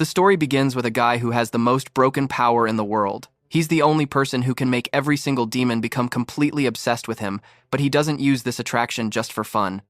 The story begins with a guy who has the most broken power in the world. He's the only person who can make every single demon become completely obsessed with him, but he doesn't use this attraction just for fun.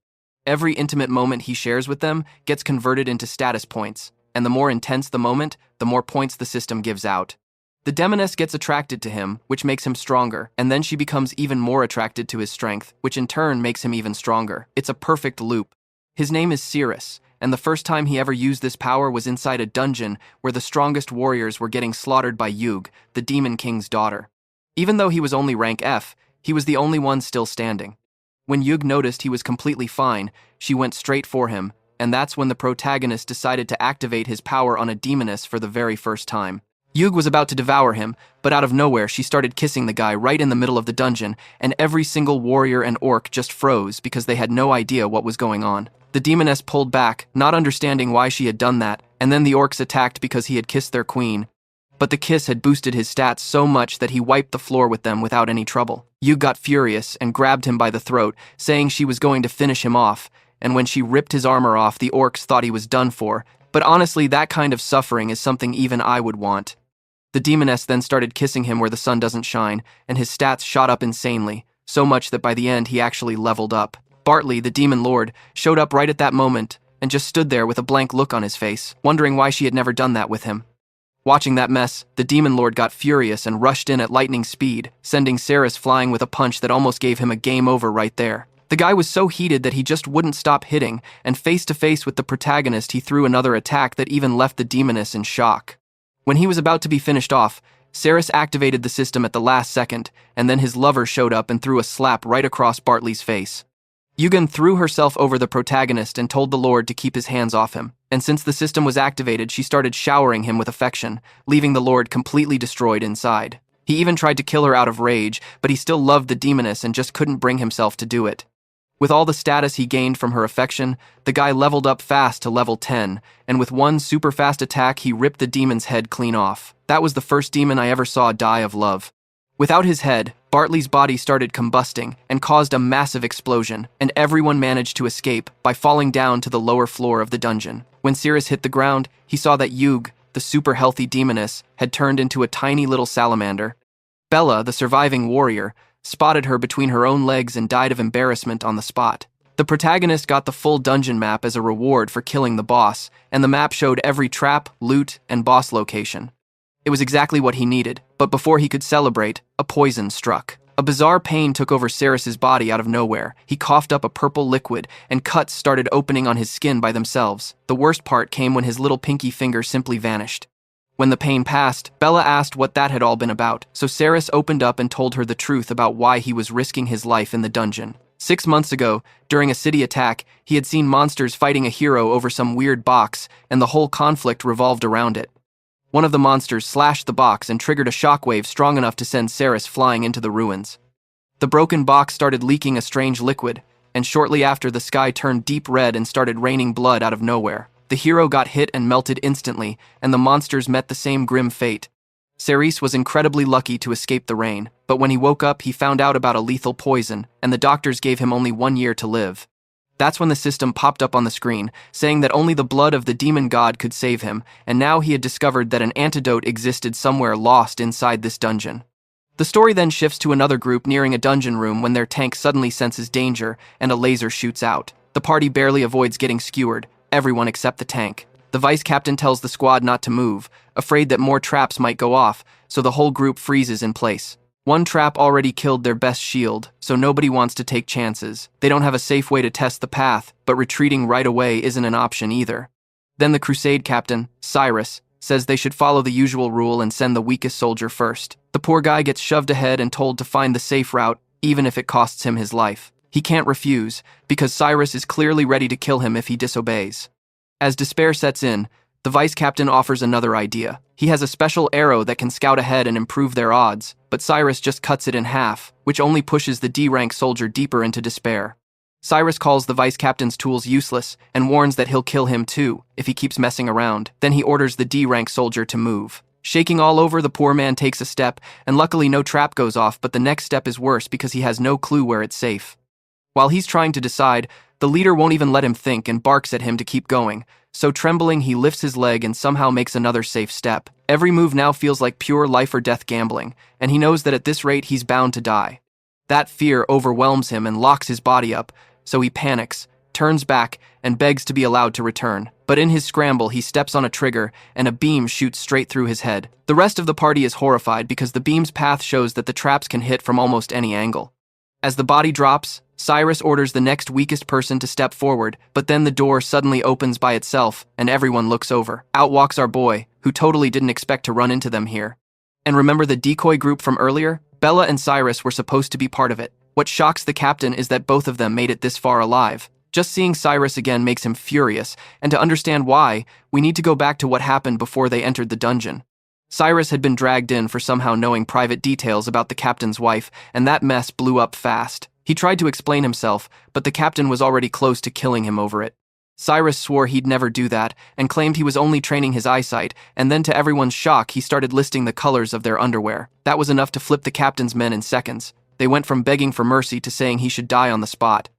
Every intimate moment he shares with them gets converted into status points, and the more intense the moment, the more points the system gives out. The demoness gets attracted to him, which makes him stronger, and then she becomes even more attracted to his strength, which in turn makes him even stronger. It's a perfect loop. His name is Cirrus, and the first time he ever used this power was inside a dungeon where the strongest warriors were getting slaughtered by Yug, the Demon King's daughter. Even though he was only rank F, he was the only one still standing. When Yug noticed he was completely fine, she went straight for him, and that's when the protagonist decided to activate his power on a demoness for the very first time. Yug was about to devour him, but out of nowhere she started kissing the guy right in the middle of the dungeon, and every single warrior and orc just froze because they had no idea what was going on. The demoness pulled back, not understanding why she had done that, and then the orcs attacked because he had kissed their queen. But the kiss had boosted his stats so much that he wiped the floor with them without any trouble. Yug got furious and grabbed him by the throat, saying she was going to finish him off, and when she ripped his armor off, the orcs thought he was done for, but honestly, that kind of suffering is something even I would want. The demoness then started kissing him where the sun doesn't shine, and his stats shot up insanely, so much that by the end he actually leveled up. Bartley, the demon lord, showed up right at that moment and just stood there with a blank look on his face, wondering why she had never done that with him. Watching that mess, the demon lord got furious and rushed in at lightning speed, sending Cirrus flying with a punch that almost gave him a game over right there. The guy was so heated that he just wouldn't stop hitting, and face to face with the protagonist he threw another attack that even left the demoness in shock. When he was about to be finished off, Cirrus activated the system at the last second, and then his lover showed up and threw a slap right across Bartley's face. Yugen threw herself over the protagonist and told the Lord to keep his hands off him, and since the system was activated, she started showering him with affection, leaving the Lord completely destroyed inside. He even tried to kill her out of rage, but he still loved the demoness and just couldn't bring himself to do it. With all the status he gained from her affection, the guy leveled up fast to level 10, and with one super fast attack he ripped the demon's head clean off. That was the first demon I ever saw die of love. Without his head, Bartley's body started combusting and caused a massive explosion, and everyone managed to escape by falling down to the lower floor of the dungeon. When Cirrus hit the ground, he saw that Yug, the super healthy demoness, had turned into a tiny little salamander. Bella, the surviving warrior, spotted her between her own legs and died of embarrassment on the spot. The protagonist got the full dungeon map as a reward for killing the boss, and the map showed every trap, loot, and boss location. It was exactly what he needed, but before he could celebrate, a poison struck. A bizarre pain took over Cirrus's body out of nowhere. He coughed up a purple liquid, and cuts started opening on his skin by themselves. The worst part came when his little pinky finger simply vanished. When the pain passed, Bella asked what that had all been about, so Cirrus opened up and told her the truth about why he was risking his life in the dungeon. 6 months ago, during a city attack, he had seen monsters fighting a hero over some weird box, and the whole conflict revolved around it. One of the monsters slashed the box and triggered a shockwave strong enough to send Cirrus flying into the ruins. The broken box started leaking a strange liquid, and shortly after the sky turned deep red and started raining blood out of nowhere. The hero got hit and melted instantly, and the monsters met the same grim fate. Cirrus was incredibly lucky to escape the rain, but when he woke up he found out about a lethal poison, and the doctors gave him only 1 year to live. That's when the system popped up on the screen, saying that only the blood of the demon god could save him, and now he had discovered that an antidote existed somewhere lost inside this dungeon. The story then shifts to another group nearing a dungeon room when their tank suddenly senses danger and a laser shoots out. The party barely avoids getting skewered, everyone except the tank. The vice captain tells the squad not to move, afraid that more traps might go off, so the whole group freezes in place. One trap already killed their best shield, so nobody wants to take chances. They don't have a safe way to test the path, but retreating right away isn't an option either. Then the crusade captain, Cyrus, says they should follow the usual rule and send the weakest soldier first. The poor guy gets shoved ahead and told to find the safe route, even if it costs him his life. He can't refuse, because Cyrus is clearly ready to kill him if he disobeys. As despair sets in, the vice captain offers another idea. He has a special arrow that can scout ahead and improve their odds, but Cyrus just cuts it in half, which only pushes the D-rank soldier deeper into despair. Cyrus calls the vice captain's tools useless and warns that he'll kill him too if he keeps messing around. Then he orders the D-rank soldier to move. Shaking all over, the poor man takes a step, and luckily no trap goes off, but the next step is worse because he has no clue where it's safe. While he's trying to decide, the leader won't even let him think and barks at him to keep going, so trembling he lifts his leg and somehow makes another safe step. Every move now feels like pure life or death gambling, and he knows that at this rate he's bound to die. That fear overwhelms him and locks his body up, so he panics, turns back, and begs to be allowed to return. But in his scramble, he steps on a trigger, and a beam shoots straight through his head. The rest of the party is horrified because the beam's path shows that the traps can hit from almost any angle. As the body drops, Cyrus orders the next weakest person to step forward, but then the door suddenly opens by itself, and everyone looks over. Out walks our boy, who totally didn't expect to run into them here. And remember the decoy group from earlier? Bella and Cyrus were supposed to be part of it. What shocks the captain is that both of them made it this far alive. Just seeing Cyrus again makes him furious, and to understand why, we need to go back to what happened before they entered the dungeon. Cyrus had been dragged in for somehow knowing private details about the captain's wife, and that mess blew up fast. He tried to explain himself, but the captain was already close to killing him over it. Cyrus swore he'd never do that, and claimed he was only training his eyesight, and then to everyone's shock he started listing the colors of their underwear. That was enough to flip the captain's men in seconds. They went from begging for mercy to saying he should die on the spot.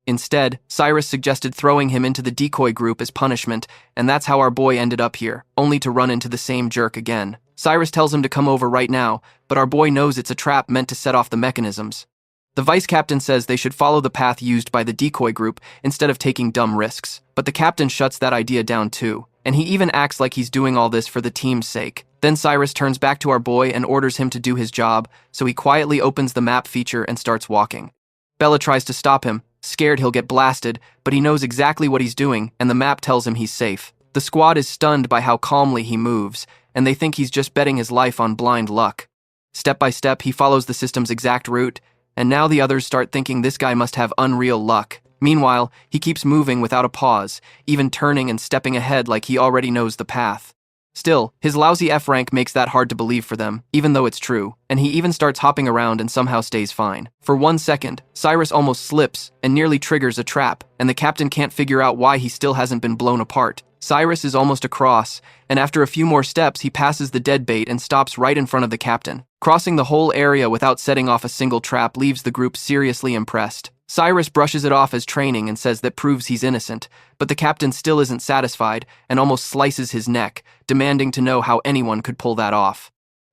Instead, Cyrus suggested throwing him into the decoy group as punishment, and that's how our boy ended up here, only to run into the same jerk again. Cyrus tells him to come over right now, but our boy knows it's a trap meant to set off the mechanisms. The vice captain says they should follow the path used by the decoy group instead of taking dumb risks, but the captain shuts that idea down too, and he even acts like he's doing all this for the team's sake. Then Cyrus turns back to our boy and orders him to do his job, so he quietly opens the map feature and starts walking. Bella tries to stop him, scared he'll get blasted, but he knows exactly what he's doing, and the map tells him he's safe. The squad is stunned by how calmly he moves, and they think he's just betting his life on blind luck. Step by step, he follows the system's exact route, and now the others start thinking this guy must have unreal luck. Meanwhile, he keeps moving without a pause, even turning and stepping ahead like he already knows the path. Still, his lousy F rank makes that hard to believe for them, even though it's true, and he even starts hopping around and somehow stays fine. For 1 second, Cyrus almost slips and nearly triggers a trap, and the captain can't figure out why he still hasn't been blown apart. Cyrus is almost across, and after a few more steps he passes the dead bait and stops right in front of the captain. Crossing the whole area without setting off a single trap leaves the group seriously impressed. Cyrus brushes it off as training and says that proves he's innocent, but the captain still isn't satisfied and almost slices his neck, demanding to know how anyone could pull that off.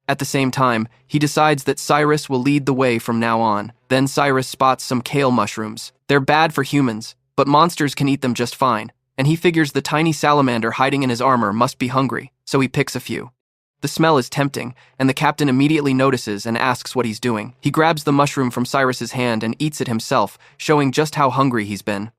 At the same time, he decides that Cyrus will lead the way from now on. Then Cyrus spots some kale mushrooms. They're bad for humans, but monsters can eat them just fine, and he figures the tiny salamander hiding in his armor must be hungry, so he picks a few. The smell is tempting, and the captain immediately notices and asks what he's doing. He grabs the mushroom from Cyrus's hand and eats it himself, showing just how hungry he's been.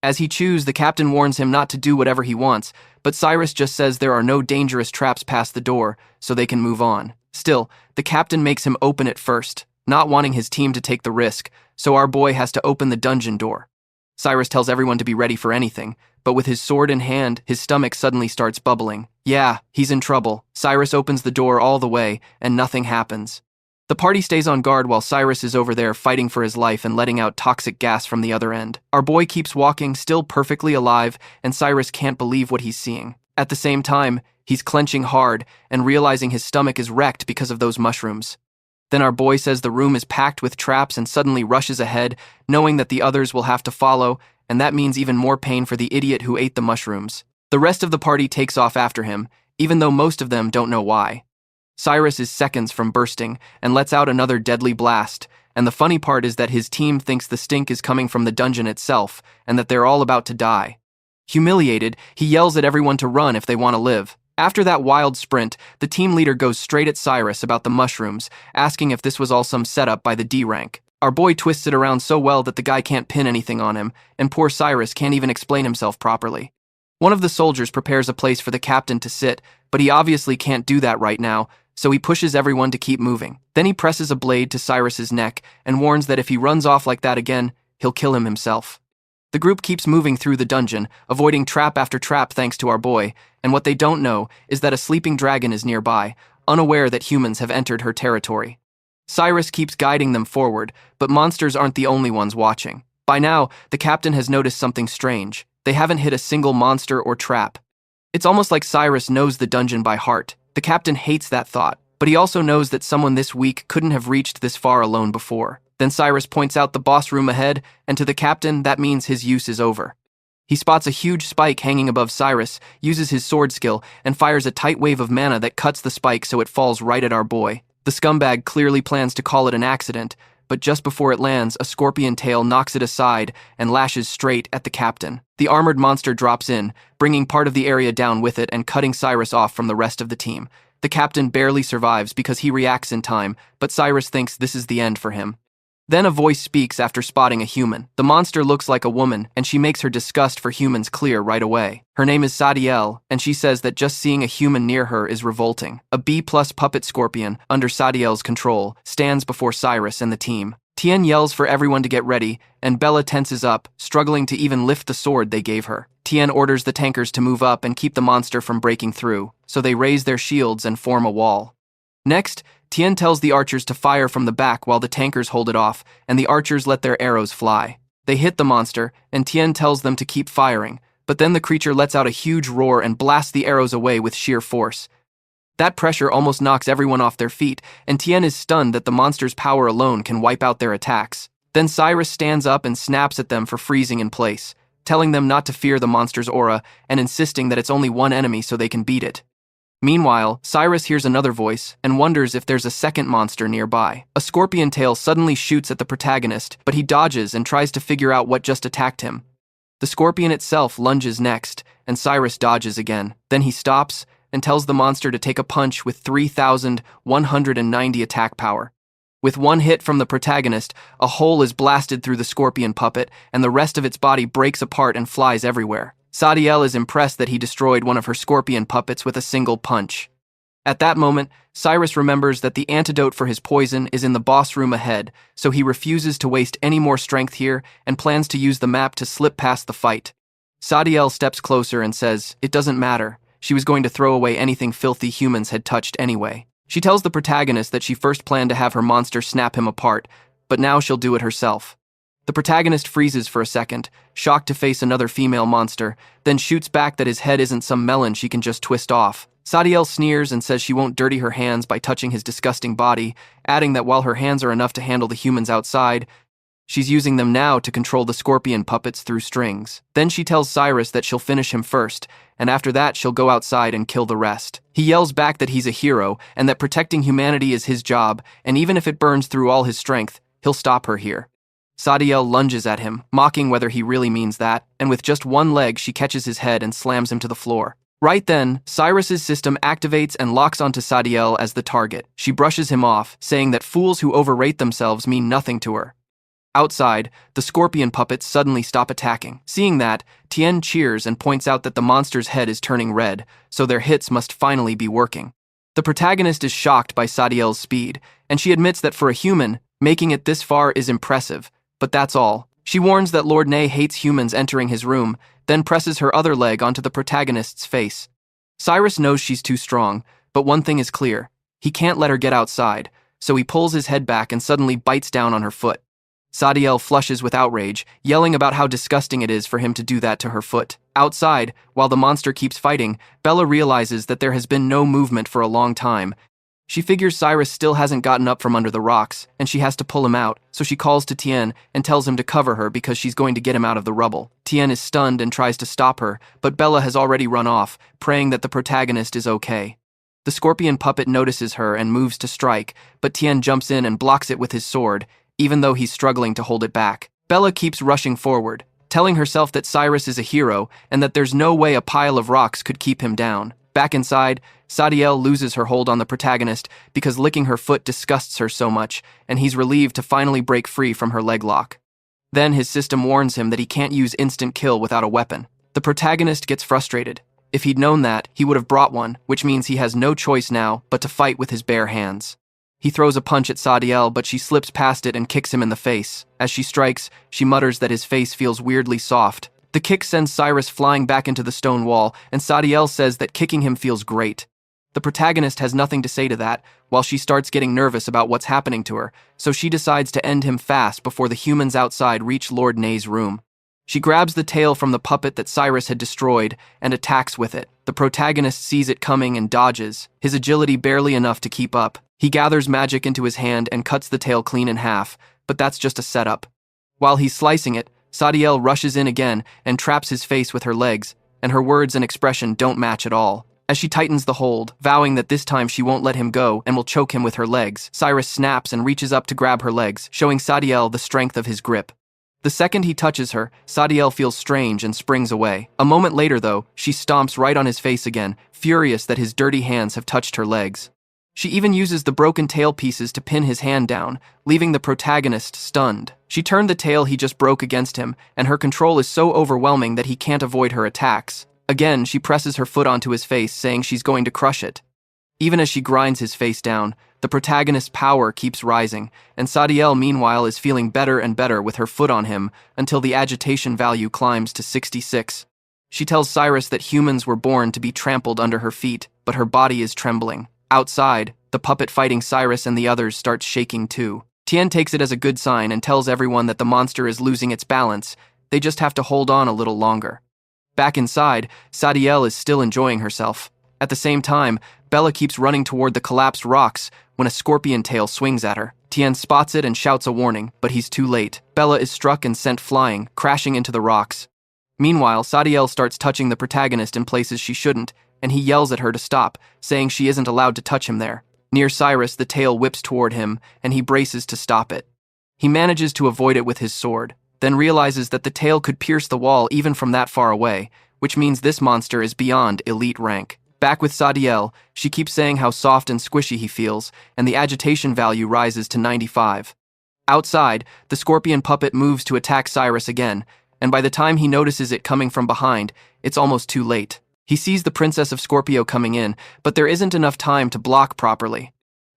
As he chews, the captain warns him not to do whatever he wants, but Cyrus just says there are no dangerous traps past the door, so they can move on. Still, the captain makes him open it first, not wanting his team to take the risk, so our boy has to open the dungeon door. Cyrus tells everyone to be ready for anything, but with his sword in hand, his stomach suddenly starts bubbling. Yeah, he's in trouble. Cyrus opens the door all the way, and nothing happens. The party stays on guard while Cyrus is over there fighting for his life and letting out toxic gas from the other end. Our boy keeps walking, still perfectly alive, and Cyrus can't believe what he's seeing. At the same time, he's clenching hard and realizing his stomach is wrecked because of those mushrooms. Then our boy says the room is packed with traps and suddenly rushes ahead, knowing that the others will have to follow, and that means even more pain for the idiot who ate the mushrooms. The rest of the party takes off after him, even though most of them don't know why. Cyrus is seconds from bursting and lets out another deadly blast, and the funny part is that his team thinks the stink is coming from the dungeon itself and that they're all about to die. Humiliated, he yells at everyone to run if they want to live. After that wild sprint, the team leader goes straight at Cyrus about the mushrooms, asking if this was all some setup by the D rank. Our boy twists it around so well that the guy can't pin anything on him, and poor Cyrus can't even explain himself properly. One of the soldiers prepares a place for the captain to sit, but he obviously can't do that right now, so he pushes everyone to keep moving. Then he presses a blade to Cyrus's neck and warns that if he runs off like that again, he'll kill him himself. The group keeps moving through the dungeon, avoiding trap after trap thanks to our boy, and what they don't know is that a sleeping dragon is nearby, unaware that humans have entered her territory. Cyrus keeps guiding them forward, but monsters aren't the only ones watching. By now, the captain has noticed something strange. They haven't hit a single monster or trap. It's almost like Cyrus knows the dungeon by heart. The captain hates that thought, but he also knows that someone this weak couldn't have reached this far alone before. Then Cyrus points out the boss room ahead, and to the captain, that means his use is over. He spots a huge spike hanging above Cyrus, uses his sword skill, and fires a tight wave of mana that cuts the spike so it falls right at our boy. The scumbag clearly plans to call it an accident, but just before it lands, a scorpion tail knocks it aside and lashes straight at the captain. The armored monster drops in, bringing part of the area down with it and cutting Cyrus off from the rest of the team. The captain barely survives because he reacts in time, but Cyrus thinks this is the end for him. Then a voice speaks after spotting a human. The monster looks like a woman, and she makes her disgust for humans clear right away. Her name is Sadiel, and she says that just seeing a human near her is revolting. A B+ puppet scorpion, under Sadiel's control, stands before Cyrus and the team. Tien yells for everyone to get ready, and Bella tenses up, struggling to even lift the sword they gave her. Tien orders the tankers to move up and keep the monster from breaking through, so they raise their shields and form a wall. Next, Tien tells the archers to fire from the back while the tankers hold it off, and the archers let their arrows fly. They hit the monster, and Tien tells them to keep firing, but then the creature lets out a huge roar and blasts the arrows away with sheer force. That pressure almost knocks everyone off their feet, and Tien is stunned that the monster's power alone can wipe out their attacks. Then Cyrus stands up and snaps at them for freezing in place, telling them not to fear the monster's aura and insisting that it's only one enemy so they can beat it. Meanwhile, Cyrus hears another voice and wonders if there's a second monster nearby. A scorpion tail suddenly shoots at the protagonist, but he dodges and tries to figure out what just attacked him. The scorpion itself lunges next, and Cyrus dodges again. Then he stops and tells the monster to take a punch with 3,190 attack power. With one hit from the protagonist, a hole is blasted through the scorpion puppet, and the rest of its body breaks apart and flies everywhere. Sadiel is impressed that he destroyed one of her scorpion puppets with a single punch. At that moment, Cyrus remembers that the antidote for his poison is in the boss room ahead, so he refuses to waste any more strength here and plans to use the map to slip past the fight. Sadiel steps closer and says, it doesn't matter. She was going to throw away anything filthy humans had touched anyway. She tells the protagonist that she first planned to have her monster snap him apart, but now she'll do it herself. The protagonist freezes for a second, shocked to face another female monster, then shoots back that his head isn't some melon she can just twist off. Sadiel sneers and says she won't dirty her hands by touching his disgusting body, adding that while her hands are enough to handle the humans outside, she's using them now to control the scorpion puppets through strings. Then she tells Cyrus that she'll finish him first, and after that she'll go outside and kill the rest. He yells back that he's a hero and that protecting humanity is his job, and even if it burns through all his strength, he'll stop her here. Sadiel lunges at him, mocking whether he really means that, and with just one leg she catches his head and slams him to the floor. Right then, Cyrus's system activates and locks onto Sadiel as the target. She brushes him off, saying that fools who overrate themselves mean nothing to her. Outside, the scorpion puppets suddenly stop attacking. Seeing that, Tien cheers and points out that the monster's head is turning red, so their hits must finally be working. The protagonist is shocked by Sadiel's speed, and she admits that for a human, making it this far is impressive, but that's all. She warns that Lord Ney hates humans entering his room, then presses her other leg onto the protagonist's face. Cyrus knows she's too strong, but one thing is clear. He can't let her get outside, so he pulls his head back and suddenly bites down on her foot. Sadiel flushes with outrage, yelling about how disgusting it is for him to do that to her foot. Outside, while the monster keeps fighting, Bella realizes that there has been no movement for a long time. She figures Cyrus still hasn't gotten up from under the rocks, and she has to pull him out, so she calls to Tien and tells him to cover her because she's going to get him out of the rubble. Tien is stunned and tries to stop her, but Bella has already run off, praying that the protagonist is okay. The scorpion puppet notices her and moves to strike, but Tien jumps in and blocks it with his sword, even though he's struggling to hold it back. Bella keeps rushing forward, telling herself that Cyrus is a hero and that there's no way a pile of rocks could keep him down. Back inside, Sadiel loses her hold on the protagonist because licking her foot disgusts her so much, and he's relieved to finally break free from her leg lock. Then his system warns him that he can't use instant kill without a weapon. The protagonist gets frustrated. If he'd known that, he would have brought one, which means he has no choice now but to fight with his bare hands. He throws a punch at Sadiel, but she slips past it and kicks him in the face. As she strikes, she mutters that his face feels weirdly soft. The kick sends Cyrus flying back into the stone wall, and Sadiel says that kicking him feels great. The protagonist has nothing to say to that, while she starts getting nervous about what's happening to her, so she decides to end him fast before the humans outside reach Lord Ney's room. She grabs the tail from the puppet that Cyrus had destroyed and attacks with it. The protagonist sees it coming and dodges, his agility barely enough to keep up. He gathers magic into his hand and cuts the tail clean in half, but that's just a setup. While he's slicing it, Sadiel rushes in again and traps his face with her legs, and her words and expression don't match at all. As she tightens the hold, vowing that this time she won't let him go and will choke him with her legs, Cyrus snaps and reaches up to grab her legs, showing Sadiel the strength of his grip. The second he touches her, Sadiel feels strange and springs away. A moment later, though, she stomps right on his face again, furious that his dirty hands have touched her legs. She even uses the broken tail pieces to pin his hand down, leaving the protagonist stunned. She turned the tail he just broke against him, and her control is so overwhelming that he can't avoid her attacks. Again, she presses her foot onto his face, saying she's going to crush it. Even as she grinds his face down, the protagonist's power keeps rising, and Sadiel, meanwhile, is feeling better and better with her foot on him until the agitation value climbs to 66. She tells Cyrus that humans were born to be trampled under her feet, but her body is trembling. Outside, the puppet fighting Cyrus and the others starts shaking too. Tien takes it as a good sign and tells everyone that the monster is losing its balance. They just have to hold on a little longer. Back inside, Sadiel is still enjoying herself. At the same time, Bella keeps running toward the collapsed rocks when a scorpion tail swings at her. Tien spots it and shouts a warning, but he's too late. Bella is struck and sent flying, crashing into the rocks. Meanwhile, Sadiel starts touching the protagonist in places she shouldn't, and he yells at her to stop, saying she isn't allowed to touch him there. Near Cyrus, the tail whips toward him, and he braces to stop it. He manages to avoid it with his sword, then realizes that the tail could pierce the wall even from that far away, which means this monster is beyond elite rank. Back with Sadiel, she keeps saying how soft and squishy he feels, and the agitation value rises to 95. Outside, the scorpion puppet moves to attack Cyrus again, and by the time he notices it coming from behind, it's almost too late. He sees the Princess of Scorpio coming in, but there isn't enough time to block properly.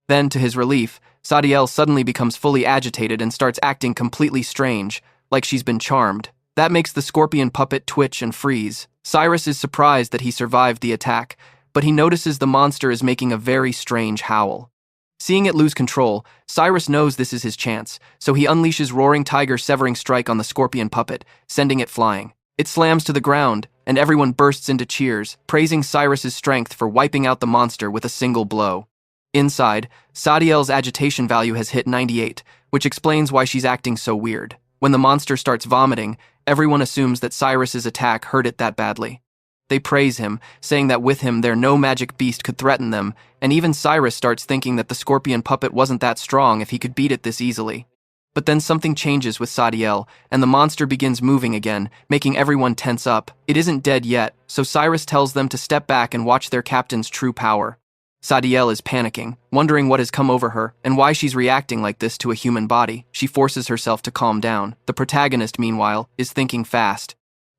Then, to his relief, Sadiel suddenly becomes fully agitated and starts acting completely strange, like she's been charmed. That makes the scorpion puppet twitch and freeze. Cyrus is surprised that he survived the attack, but he notices the monster is making a very strange howl. Seeing it lose control, Cyrus knows this is his chance, so he unleashes Roaring Tiger Severing Strike on the scorpion puppet, sending it flying. It slams to the ground, and everyone bursts into cheers, praising Cyrus's strength for wiping out the monster with a single blow. Inside, Sadiel's agitation value has hit 98, which explains why she's acting so weird. When the monster starts vomiting, everyone assumes that Cyrus's attack hurt it that badly. They praise him, saying that with him no magic beast could threaten them, and even Cyrus starts thinking that the scorpion puppet wasn't that strong if he could beat it this easily. But then something changes with Sadiel, and the monster begins moving again, making everyone tense up. It isn't dead yet, so Cyrus tells them to step back and watch their captain's true power. Sadiel is panicking, wondering what has come over her, and why she's reacting like this to a human body. She forces herself to calm down. The protagonist, meanwhile, is thinking fast.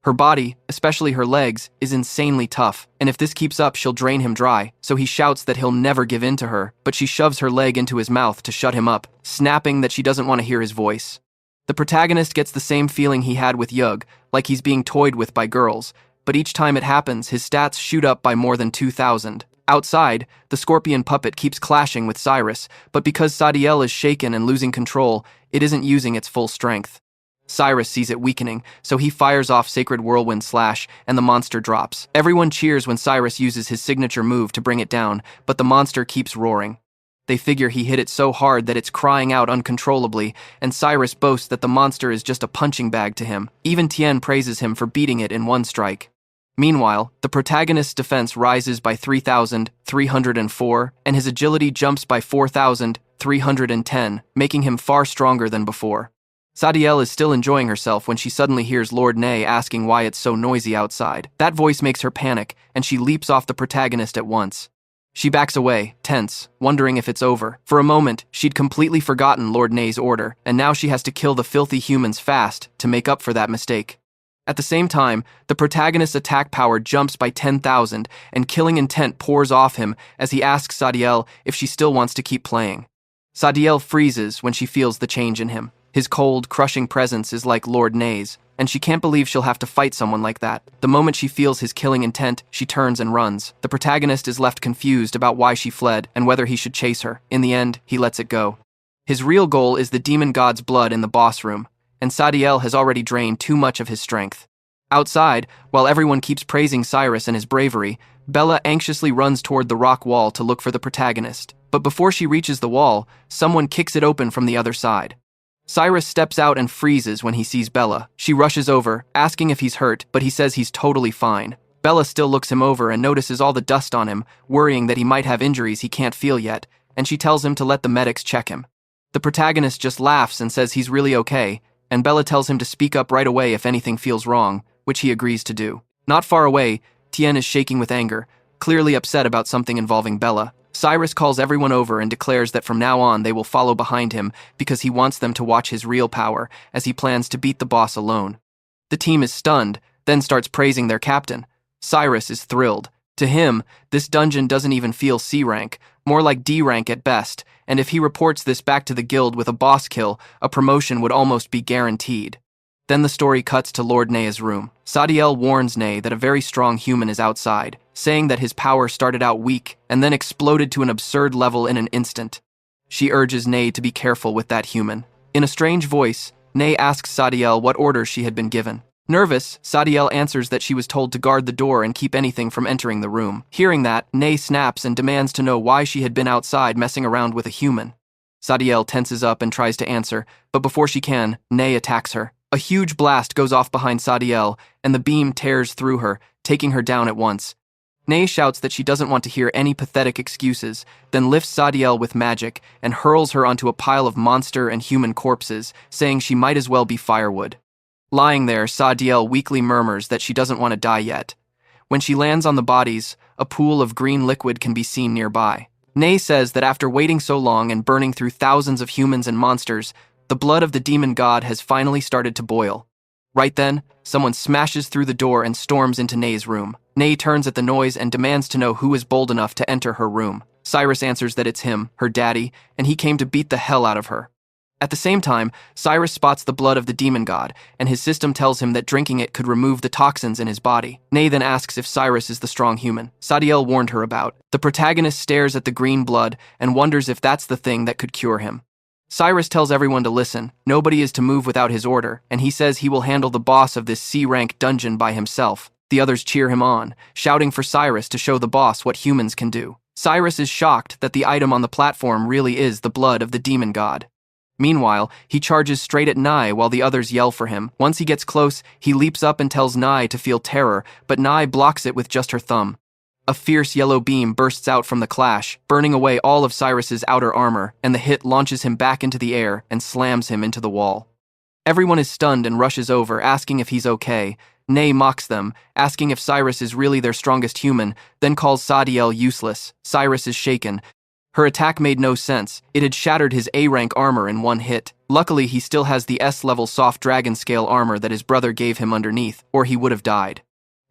Her body, especially her legs, is insanely tough, and if this keeps up, she'll drain him dry, so he shouts that he'll never give in to her, but she shoves her leg into his mouth to shut him up, snapping that she doesn't want to hear his voice. The protagonist gets the same feeling he had with Yug, like he's being toyed with by girls, but each time it happens, his stats shoot up by more than 2,000. Outside, the scorpion puppet keeps clashing with Cyrus, but because Sadiel is shaken and losing control, it isn't using its full strength. Cyrus sees it weakening, so he fires off Sacred Whirlwind Slash, and the monster drops. Everyone cheers when Cyrus uses his signature move to bring it down, but the monster keeps roaring. They figure he hit it so hard that it's crying out uncontrollably, and Cyrus boasts that the monster is just a punching bag to him. Even Tien praises him for beating it in one strike. Meanwhile, the protagonist's defense rises by 3,304, and his agility jumps by 4,310, making him far stronger than before. Sadiel is still enjoying herself when she suddenly hears Lord Nay asking why it's so noisy outside. That voice makes her panic, and she leaps off the protagonist at once. She backs away, tense, wondering if it's over. For a moment, she'd completely forgotten Lord Nay's order, and now she has to kill the filthy humans fast to make up for that mistake. At the same time, the protagonist's attack power jumps by 10,000, and killing intent pours off him as he asks Sadiel if she still wants to keep playing. Sadiel freezes when she feels the change in him. His cold, crushing presence is like Lord Nay's, and she can't believe she'll have to fight someone like that. The moment she feels his killing intent, she turns and runs. The protagonist is left confused about why she fled and whether he should chase her. In the end, he lets it go. His real goal is the demon god's blood in the boss room, and Sadiel has already drained too much of his strength. Outside, while everyone keeps praising Cyrus and his bravery, Bella anxiously runs toward the rock wall to look for the protagonist. But before she reaches the wall, someone kicks it open from the other side. Cyrus steps out and freezes when he sees Bella. She rushes over, asking if he's hurt, but he says he's totally fine. Bella still looks him over and notices all the dust on him, worrying that he might have injuries he can't feel yet, and she tells him to let the medics check him. The protagonist just laughs and says he's really okay, and Bella tells him to speak up right away if anything feels wrong, which he agrees to do. Not far away, Tien is shaking with anger, clearly upset about something involving Bella. Cyrus calls everyone over and declares that from now on they will follow behind him because he wants them to watch his real power, as he plans to beat the boss alone. The team is stunned, then starts praising their captain. Cyrus is thrilled. To him, this dungeon doesn't even feel C rank, more like D rank at best, and if he reports this back to the guild with a boss kill, a promotion would almost be guaranteed. Then the story cuts to Lord Nea's room. Sadiel warns Ne that a very strong human is outside, saying that his power started out weak and then exploded to an absurd level in an instant. She urges Ne to be careful with that human. In a strange voice, Ne asks Sadiel what orders she had been given. Nervous, Sadiel answers that she was told to guard the door and keep anything from entering the room. Hearing that, Ne snaps and demands to know why she had been outside messing around with a human. Sadiel tenses up and tries to answer, but before she can, Ne attacks her. A huge blast goes off behind Sadiel, and the beam tears through her, taking her down at once. Ne shouts that she doesn't want to hear any pathetic excuses, then lifts Sadiel with magic and hurls her onto a pile of monster and human corpses, saying she might as well be firewood. Lying there, Sadiel weakly murmurs that she doesn't want to die yet. When she lands on the bodies, a pool of green liquid can be seen nearby. Ne says that after waiting so long and burning through thousands of humans and monsters, the blood of the demon god has finally started to boil. Right then, someone smashes through the door and storms into Ne's room. Ne turns at the noise and demands to know who is bold enough to enter her room. Cyrus answers that it's him, her daddy, and he came to beat the hell out of her. At the same time, Cyrus spots the blood of the demon god, and his system tells him that drinking it could remove the toxins in his body. Ne then asks if Cyrus is the strong human Sadiel warned her about. The protagonist stares at the green blood and wonders if that's the thing that could cure him. Cyrus tells everyone to listen. Nobody is to move without his order, and he says he will handle the boss of this C-rank dungeon by himself. The others cheer him on, shouting for Cyrus to show the boss what humans can do. Cyrus is shocked that the item on the platform really is the blood of the demon god. Meanwhile, he charges straight at Nai while the others yell for him. Once he gets close, he leaps up and tells Nai to feel terror, but Nai blocks it with just her thumb. A fierce yellow beam bursts out from the clash, burning away all of Cyrus's outer armor, and the hit launches him back into the air and slams him into the wall. Everyone is stunned and rushes over, asking if he's okay. Ne mocks them, asking if Cyrus is really their strongest human, then calls Sadiel useless. Cyrus is shaken. Her attack made no sense. It had shattered his A-rank armor in one hit. Luckily, he still has the S-level soft dragon scale armor that his brother gave him underneath, or he would have died.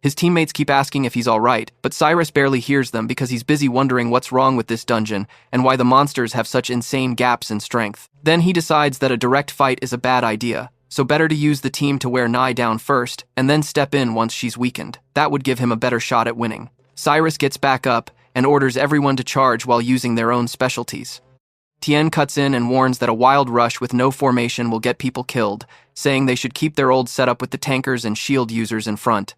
His teammates keep asking if he's alright, but Cyrus barely hears them because he's busy wondering what's wrong with this dungeon and why the monsters have such insane gaps in strength. Then he decides that a direct fight is a bad idea, so better to use the team to wear Nai down first and then step in once she's weakened. That would give him a better shot at winning. Cyrus gets back up and orders everyone to charge while using their own specialties. Tien cuts in and warns that a wild rush with no formation will get people killed, saying they should keep their old setup with the tankers and shield users in front.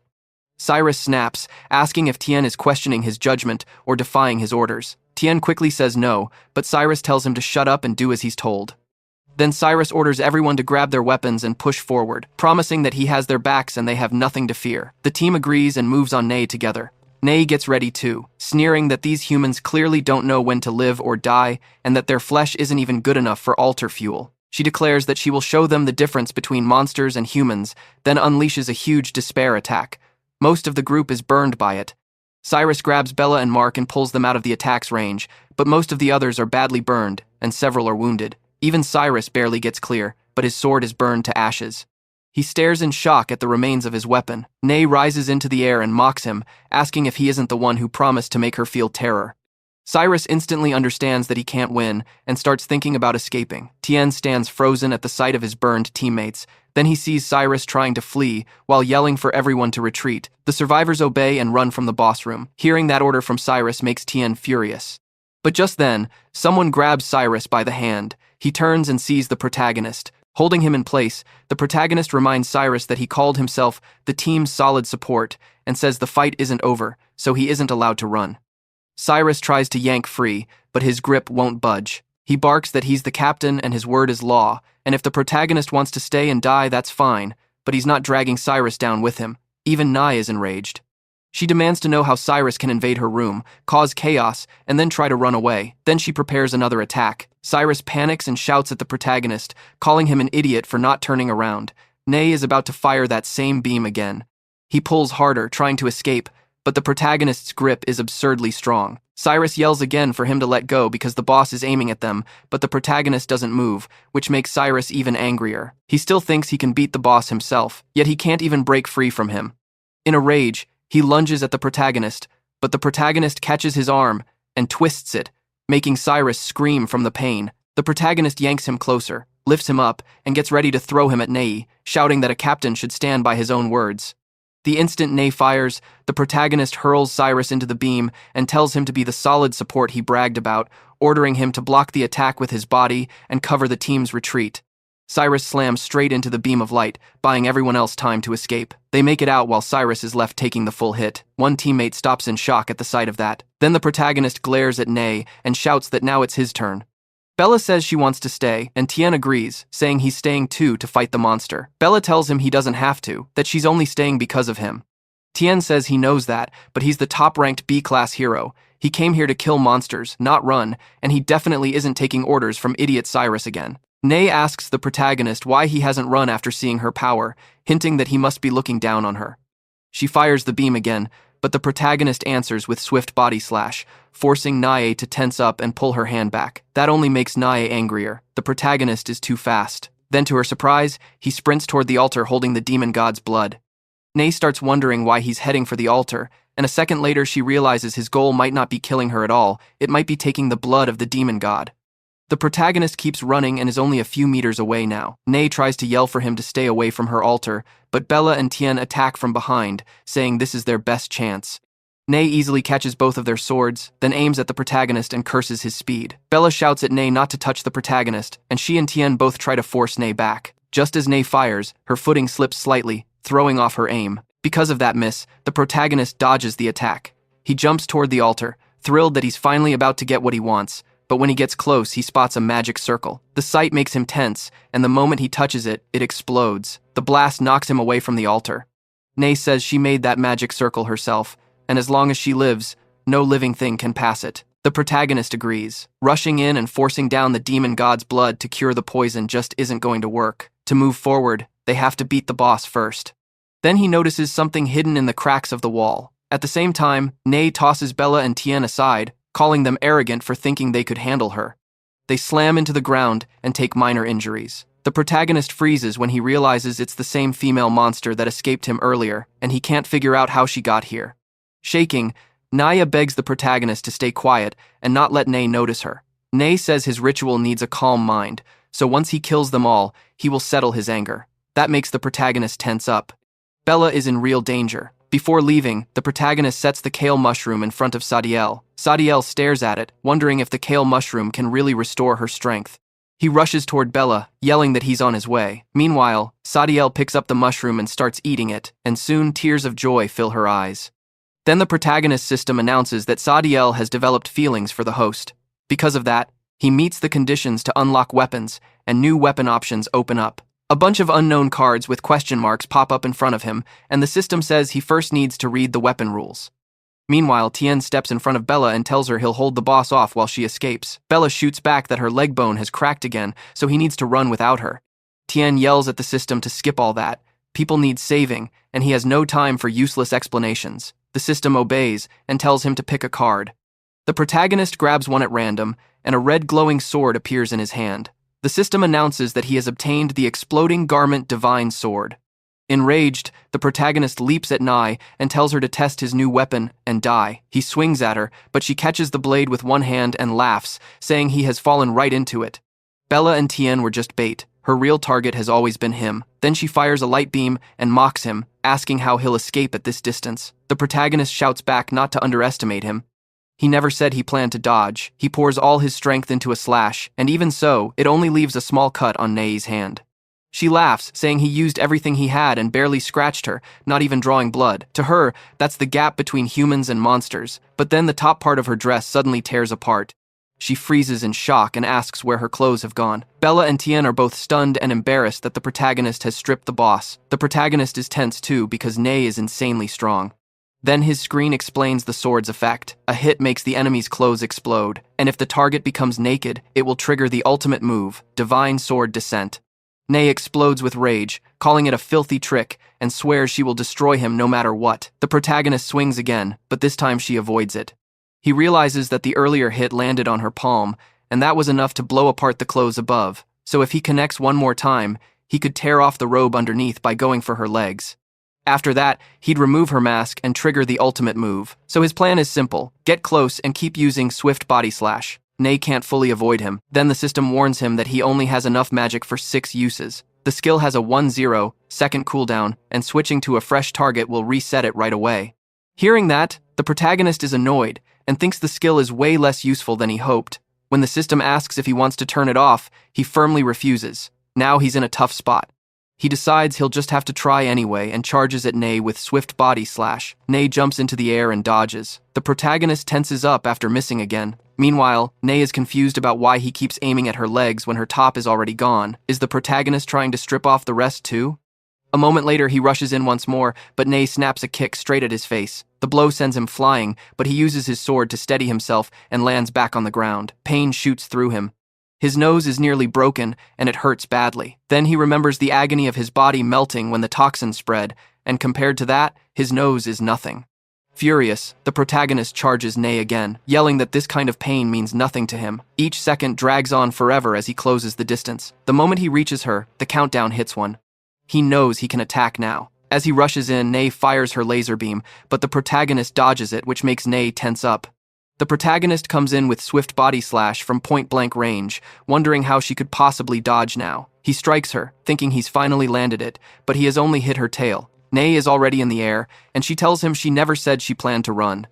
Cyrus snaps, asking if Tien is questioning his judgment or defying his orders. Tien quickly says no, but Cyrus tells him to shut up and do as he's told. Then Cyrus orders everyone to grab their weapons and push forward, promising that he has their backs and they have nothing to fear. The team agrees and moves on Ne together. Ne gets ready too, sneering that these humans clearly don't know when to live or die and that their flesh isn't even good enough for altar fuel. She declares that she will show them the difference between monsters and humans, then unleashes a huge despair attack. Most of the group is burned by it. Cyrus grabs Bella and Mark and pulls them out of the attack's range, but most of the others are badly burned, and several are wounded. Even Cyrus barely gets clear, but his sword is burned to ashes. He stares in shock at the remains of his weapon. Ne rises into the air and mocks him, asking if he isn't the one who promised to make her feel terror. Cyrus instantly understands that he can't win and starts thinking about escaping. Tien stands frozen at the sight of his burned teammates. Then he sees Cyrus trying to flee while yelling for everyone to retreat. The survivors obey and run from the boss room. Hearing that order from Cyrus makes Tien furious. But just then, someone grabs Cyrus by the hand. He turns and sees the protagonist. Holding him in place, the protagonist reminds Cyrus that he called himself the team's solid support and says the fight isn't over, so he isn't allowed to run. Cyrus tries to yank free, but his grip won't budge. He barks that he's the captain and his word is law, and if the protagonist wants to stay and die, that's fine, but he's not dragging Cyrus down with him. Even Nai is enraged. She demands to know how Cyrus can invade her room, cause chaos, and then try to run away. Then she prepares another attack. Cyrus panics and shouts at the protagonist, calling him an idiot for not turning around. Nai is about to fire that same beam again. He pulls harder, trying to escape, but the protagonist's grip is absurdly strong. Cyrus yells again for him to let go because the boss is aiming at them, but the protagonist doesn't move, which makes Cyrus even angrier. He still thinks he can beat the boss himself, yet he can't even break free from him. In a rage, he lunges at the protagonist, but the protagonist catches his arm and twists it, making Cyrus scream from the pain. The protagonist yanks him closer, lifts him up, and gets ready to throw him at Nai, shouting that a captain should stand by his own words. The instant Nai fires, the protagonist hurls Cyrus into the beam and tells him to be the solid support he bragged about, ordering him to block the attack with his body and cover the team's retreat. Cyrus slams straight into the beam of light, buying everyone else time to escape. They make it out while Cyrus is left taking the full hit. One teammate stops in shock at the sight of that. Then the protagonist glares at Nai and shouts that now it's his turn. Bella says she wants to stay, and Tien agrees, saying he's staying too to fight the monster. Bella tells him he doesn't have to, that she's only staying because of him. Tien says he knows that, but he's the top-ranked B-class hero. He came here to kill monsters, not run, and he definitely isn't taking orders from idiot Cyrus again. Nai asks the protagonist why he hasn't run after seeing her power, hinting that he must be looking down on her. She fires the beam again, but the protagonist answers with swift body slash, forcing Nai to tense up and pull her hand back. That only makes Nai angrier. The protagonist is too fast. Then, to her surprise, he sprints toward the altar holding the demon god's blood. Nai starts wondering why he's heading for the altar, and a second later she realizes his goal might not be killing her at all, it might be taking the blood of the demon god. The protagonist keeps running and is only a few meters away now. Nai tries to yell for him to stay away from her altar, but Bella and Tien attack from behind, saying this is their best chance. Nai easily catches both of their swords, then aims at the protagonist and curses his speed. Bella shouts at Nai not to touch the protagonist, and she and Tien both try to force Nai back. Just as Nai fires, her footing slips slightly, throwing off her aim. Because of that miss, the protagonist dodges the attack. He jumps toward the altar, thrilled that he's finally about to get what he wants. But when he gets close, he spots a magic circle. The sight makes him tense, and the moment he touches it, it explodes. The blast knocks him away from the altar. Nai says she made that magic circle herself, and as long as she lives, no living thing can pass it. The protagonist agrees. Rushing in and forcing down the demon god's blood to cure the poison just isn't going to work. To move forward, they have to beat the boss first. Then he notices something hidden in the cracks of the wall. At the same time, Nai tosses Bella and Tien aside, calling them arrogant for thinking they could handle her. They slam into the ground and take minor injuries. The protagonist freezes when he realizes it's the same female monster that escaped him earlier, and he can't figure out how she got here. Shaking, Naya begs the protagonist to stay quiet and not let Nai notice her. Nai says his ritual needs a calm mind, so once he kills them all, he will settle his anger. That makes the protagonist tense up. Bella is in real danger. Before leaving, the protagonist sets the kale mushroom in front of Sadiel. Sadiel stares at it, wondering if the kale mushroom can really restore her strength. He rushes toward Bella, yelling that he's on his way. Meanwhile, Sadiel picks up the mushroom and starts eating it, and soon tears of joy fill her eyes. Then the protagonist system announces that Sadiel has developed feelings for the host. Because of that, he meets the conditions to unlock weapons, and new weapon options open up. A bunch of unknown cards with question marks pop up in front of him, and the system says he first needs to read the weapon rules. Meanwhile, Tien steps in front of Bella and tells her he'll hold the boss off while she escapes. Bella shoots back that her leg bone has cracked again, so he needs to run without her. Tien yells at the system to skip all that. People need saving, and he has no time for useless explanations. The system obeys and tells him to pick a card. The protagonist grabs one at random, and a red glowing sword appears in his hand. The system announces that he has obtained the Exploding Garment Divine Sword. Enraged, the protagonist leaps at Nai and tells her to test his new weapon and die. He swings at her, but she catches the blade with one hand and laughs, saying he has fallen right into it. Bella and Tien were just bait. Her real target has always been him. Then she fires a light beam and mocks him, asking how he'll escape at this distance. The protagonist shouts back not to underestimate him. He never said he planned to dodge. He pours all his strength into a slash, and even so, it only leaves a small cut on Nai's hand. She laughs, saying he used everything he had and barely scratched her, not even drawing blood. To her, that's the gap between humans and monsters, but then the top part of her dress suddenly tears apart. She freezes in shock and asks where her clothes have gone. Bella and Tien are both stunned and embarrassed that the protagonist has stripped the boss. The protagonist is tense too because Nei is insanely strong. Then his screen explains the sword's effect. A hit makes the enemy's clothes explode, and if the target becomes naked, it will trigger the ultimate move, Divine Sword Descent. Nei explodes with rage, calling it a filthy trick, and swears she will destroy him no matter what. The protagonist swings again, but this time she avoids it. He realizes that the earlier hit landed on her palm, and that was enough to blow apart the clothes above, so if he connects one more time, he could tear off the robe underneath by going for her legs. After that, he'd remove her mask and trigger the ultimate move. So his plan is simple: get close and keep using Swift Body Slash. Nei can't fully avoid him. Then the system warns him that he only has enough magic for 6 uses. The skill has a 1-0-second cooldown, and switching to a fresh target will reset it right away. Hearing that, the protagonist is annoyed and thinks the skill is way less useful than he hoped. When the system asks if he wants to turn it off, he firmly refuses. Now he's in a tough spot. He decides he'll just have to try anyway and charges at Nei with Swift Body Slash. Nei jumps into the air and dodges. The protagonist tenses up after missing again. Meanwhile, Nei is confused about why he keeps aiming at her legs when her top is already gone. Is the protagonist trying to strip off the rest too? A moment later, he rushes in once more, but Nei snaps a kick straight at his face. The blow sends him flying, but he uses his sword to steady himself and lands back on the ground. Pain shoots through him. His nose is nearly broken, and it hurts badly. Then he remembers the agony of his body melting when the toxin spread, and compared to that, his nose is nothing. Furious, the protagonist charges Nei again, yelling that this kind of pain means nothing to him. Each second drags on forever as he closes the distance. The moment he reaches her, the countdown hits 1. He knows he can attack now. As he rushes in, Nei fires her laser beam, but the protagonist dodges it, which makes Nei tense up. The protagonist comes in with Swift Body Slash from point-blank range, wondering how she could possibly dodge now. He strikes her, thinking he's finally landed it, but he has only hit her tail. Nei is already in the air, and she tells him she never said she planned to run.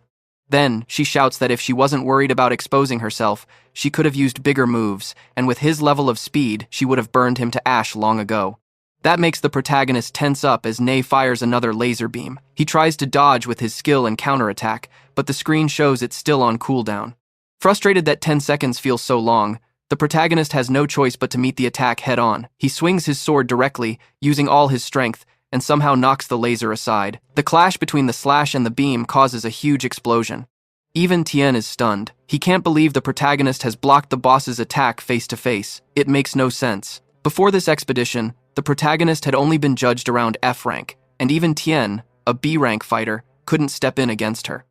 Then, she shouts that if she wasn't worried about exposing herself, she could have used bigger moves, and with his level of speed, she would have burned him to ash long ago. That makes the protagonist tense up as Nei fires another laser beam. He tries to dodge with his skill and counterattack, but the screen shows it's still on cooldown. Frustrated that 10 seconds feels so long, the protagonist has no choice but to meet the attack head-on. He swings his sword directly, using all his strength, and somehow knocks the laser aside. The clash between the slash and the beam causes a huge explosion. Even Tien is stunned. He can't believe the protagonist has blocked the boss's attack face-to-face. It makes no sense. Before this expedition, the protagonist had only been judged around F rank, and even Tien, a B rank fighter, couldn't step in against her.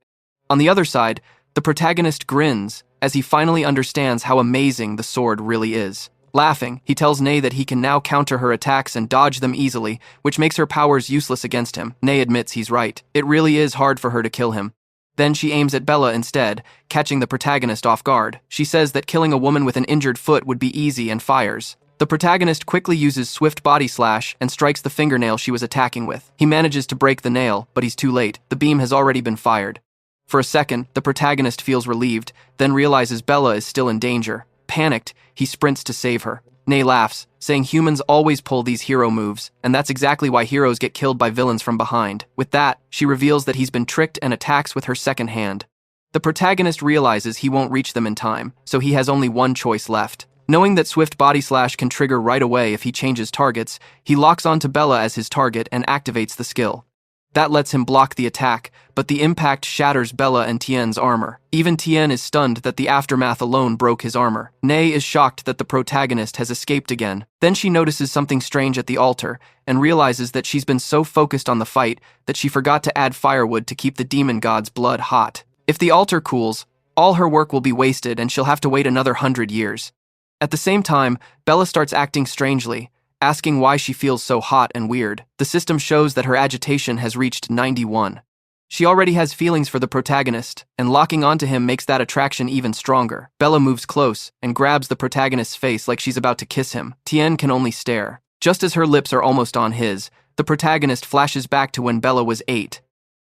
On the other side, the protagonist grins as he finally understands how amazing the sword really is. Laughing, he tells Nei that he can now counter her attacks and dodge them easily, which makes her powers useless against him. Nei admits he's right. It really is hard for her to kill him. Then she aims at Bella instead, catching the protagonist off guard. She says that killing a woman with an injured foot would be easy and fires. The protagonist quickly uses Swift Body Slash and strikes the fingernail she was attacking with. He manages to break the nail, but he's too late. The beam has already been fired. For a second, the protagonist feels relieved, then realizes Bella is still in danger. Panicked, he sprints to save her. Nei laughs, saying humans always pull these hero moves, and that's exactly why heroes get killed by villains from behind. With that, she reveals that he's been tricked and attacks with her second hand. The protagonist realizes he won't reach them in time, so he has only one choice left. Knowing that Swift Body Slash can trigger right away if he changes targets, he locks onto Bella as his target and activates the skill. That lets him block the attack, but the impact shatters Bella and Tien's armor. Even Tien is stunned that the aftermath alone broke his armor. Nei is shocked that the protagonist has escaped again. Then she notices something strange at the altar, and realizes that she's been so focused on the fight that she forgot to add firewood to keep the demon god's blood hot. If the altar cools, all her work will be wasted and she'll have to wait another 100 years. At the same time, Bella starts acting strangely, asking why she feels so hot and weird. The system shows that her agitation has reached 91. She already has feelings for the protagonist, and locking onto him makes that attraction even stronger. Bella moves close and grabs the protagonist's face like she's about to kiss him. Tien can only stare. Just as her lips are almost on his, the protagonist flashes back to when Bella was 8.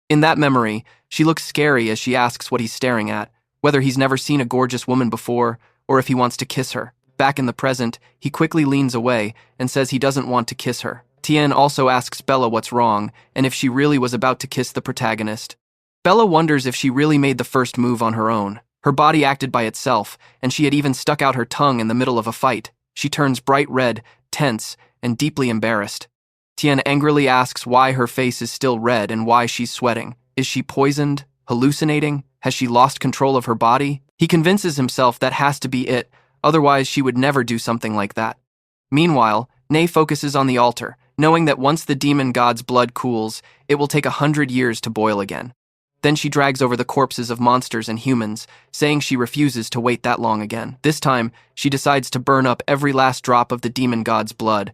In that memory, she looks scary as she asks what he's staring at, whether he's never seen a gorgeous woman before, or if he wants to kiss her. Back in the present, he quickly leans away and says he doesn't want to kiss her. Tien also asks Bella what's wrong and if she really was about to kiss the protagonist. Bella wonders if she really made the first move on her own. Her body acted by itself, and she had even stuck out her tongue in the middle of a fight. She turns bright red, tense, and deeply embarrassed. Tien angrily asks why her face is still red and why she's sweating. Is she poisoned? Hallucinating? Has she lost control of her body? He convinces himself that has to be it, otherwise she would never do something like that. Meanwhile, Nei focuses on the altar, knowing that once the demon god's blood cools, it will take 100 years to boil again. Then she drags over the corpses of monsters and humans, saying she refuses to wait that long again. This time, she decides to burn up every last drop of the demon god's blood.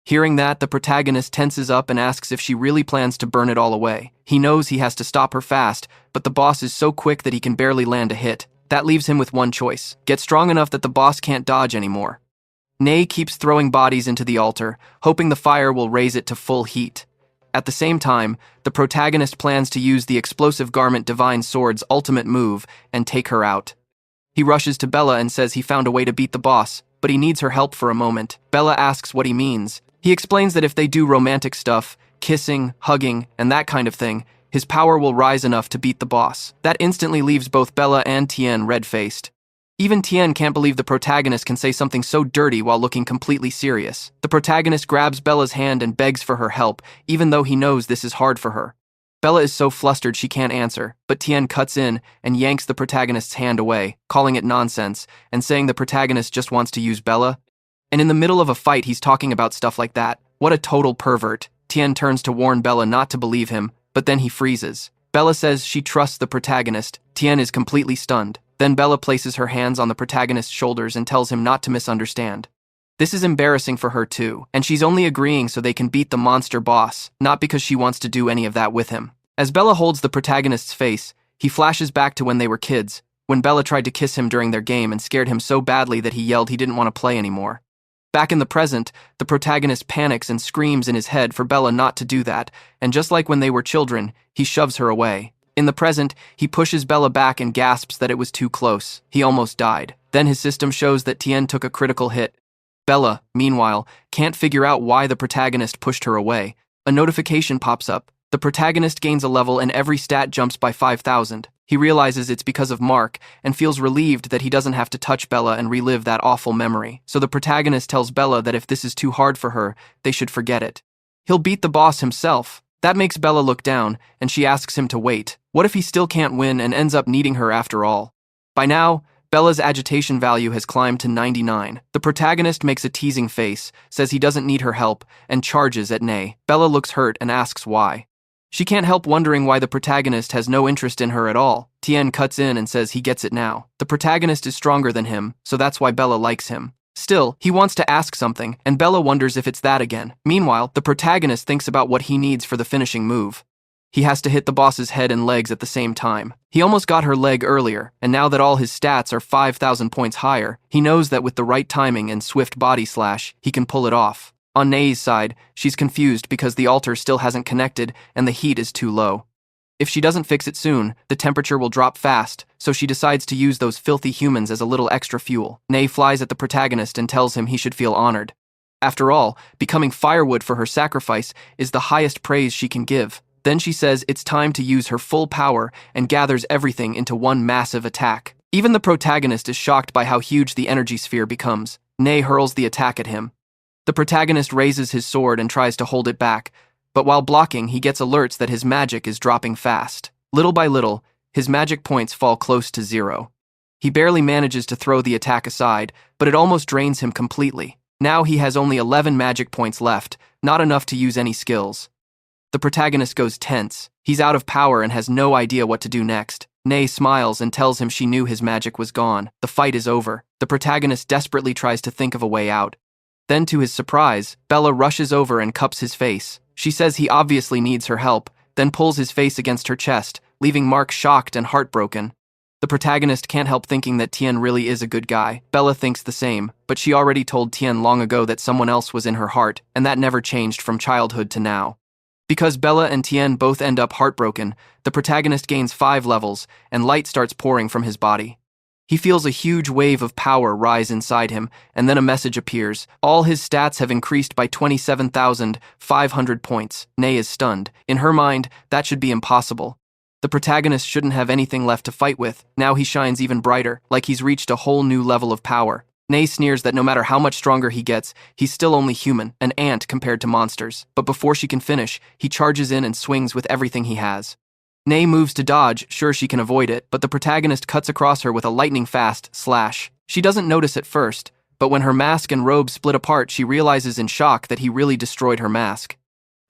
Hearing that, the protagonist tenses up and asks if she really plans to burn it all away. He knows he has to stop her fast, but the boss is so quick that he can barely land a hit. That leaves him with one choice: get strong enough that the boss can't dodge anymore. Nei keeps throwing bodies into the altar, hoping the fire will raise it to full heat. At the same time, the protagonist plans to use the explosive garment divine sword's ultimate move and take her out. He rushes to Bella and says he found a way to beat the boss, but he needs her help for a moment. Bella asks what he means. He explains that if they do romantic stuff, kissing, hugging, and that kind of thing, his power will rise enough to beat the boss. That instantly leaves both Bella and Tien red-faced. Even Tien can't believe the protagonist can say something so dirty while looking completely serious. The protagonist grabs Bella's hand and begs for her help, even though he knows this is hard for her. Bella is so flustered she can't answer, but Tien cuts in and yanks the protagonist's hand away, calling it nonsense, and saying the protagonist just wants to use Bella. And in the middle of a fight he's talking about stuff like that. What a total pervert. Tien turns to warn Bella not to believe him, but then he freezes. Bella says she trusts the protagonist. Tien is completely stunned. Then Bella places her hands on the protagonist's shoulders and tells him not to misunderstand. This is embarrassing for her too, and she's only agreeing so they can beat the monster boss, not because she wants to do any of that with him. As Bella holds the protagonist's face, he flashes back to when they were kids, when Bella tried to kiss him during their game and scared him so badly that he yelled he didn't want to play anymore. Back in the present, the protagonist panics and screams in his head for Bella not to do that, and just like when they were children, he shoves her away. In the present, he pushes Bella back and gasps that it was too close. He almost died. Then his system shows that Tien took a critical hit. Bella, meanwhile, can't figure out why the protagonist pushed her away. A notification pops up. The protagonist gains a level and every stat jumps by 5,000. He realizes it's because of Mark and feels relieved that he doesn't have to touch Bella and relive that awful memory. So the protagonist tells Bella that if this is too hard for her, they should forget it. He'll beat the boss himself. That makes Bella look down, and she asks him to wait. What if he still can't win and ends up needing her after all? By now, Bella's agitation value has climbed to 99. The protagonist makes a teasing face, says he doesn't need her help, and charges at Nei. Bella looks hurt and asks why. She can't help wondering why the protagonist has no interest in her at all. Tien cuts in and says he gets it now. The protagonist is stronger than him, so that's why Bella likes him. Still, he wants to ask something, and Bella wonders if it's that again. Meanwhile, the protagonist thinks about what he needs for the finishing move. He has to hit the boss's head and legs at the same time. He almost got her leg earlier, and now that all his stats are 5,000 points higher, he knows that with the right timing and swift body slash, he can pull it off. On Nei's side, she's confused because the altar still hasn't connected and the heat is too low. If she doesn't fix it soon, the temperature will drop fast, so she decides to use those filthy humans as a little extra fuel. Nei flies at the protagonist and tells him he should feel honored. After all, becoming firewood for her sacrifice is the highest praise she can give. Then she says it's time to use her full power and gathers everything into one massive attack. Even the protagonist is shocked by how huge the energy sphere becomes. Nei hurls the attack at him. The protagonist raises his sword and tries to hold it back, but while blocking, he gets alerts that his magic is dropping fast. Little by little, his magic points fall close to 0. He barely manages to throw the attack aside, but it almost drains him completely. Now he has only 11 magic points left, not enough to use any skills. The protagonist goes tense. He's out of power and has no idea what to do next. Nei smiles and tells him she knew his magic was gone. The fight is over. The protagonist desperately tries to think of a way out. Then, to his surprise, Bella rushes over and cups his face. She says he obviously needs her help, then pulls his face against her chest, leaving Mark shocked and heartbroken. The protagonist can't help thinking that Tien really is a good guy. Bella thinks the same, but she already told Tien long ago that someone else was in her heart, and that never changed from childhood to now. Because Bella and Tien both end up heartbroken, the protagonist gains 5 levels, and light starts pouring from his body. He feels a huge wave of power rise inside him, and then a message appears. All his stats have increased by 27,500 points. Nei is stunned. In her mind, that should be impossible. The protagonist shouldn't have anything left to fight with. Now he shines even brighter, like he's reached a whole new level of power. Nay sneers that no matter how much stronger he gets, he's still only human, an ant compared to monsters. But before she can finish, he charges in and swings with everything he has. Nay moves to dodge, sure she can avoid it, but the protagonist cuts across her with a lightning-fast slash. She doesn't notice at first, but when her mask and robe split apart, she realizes in shock that he really destroyed her mask.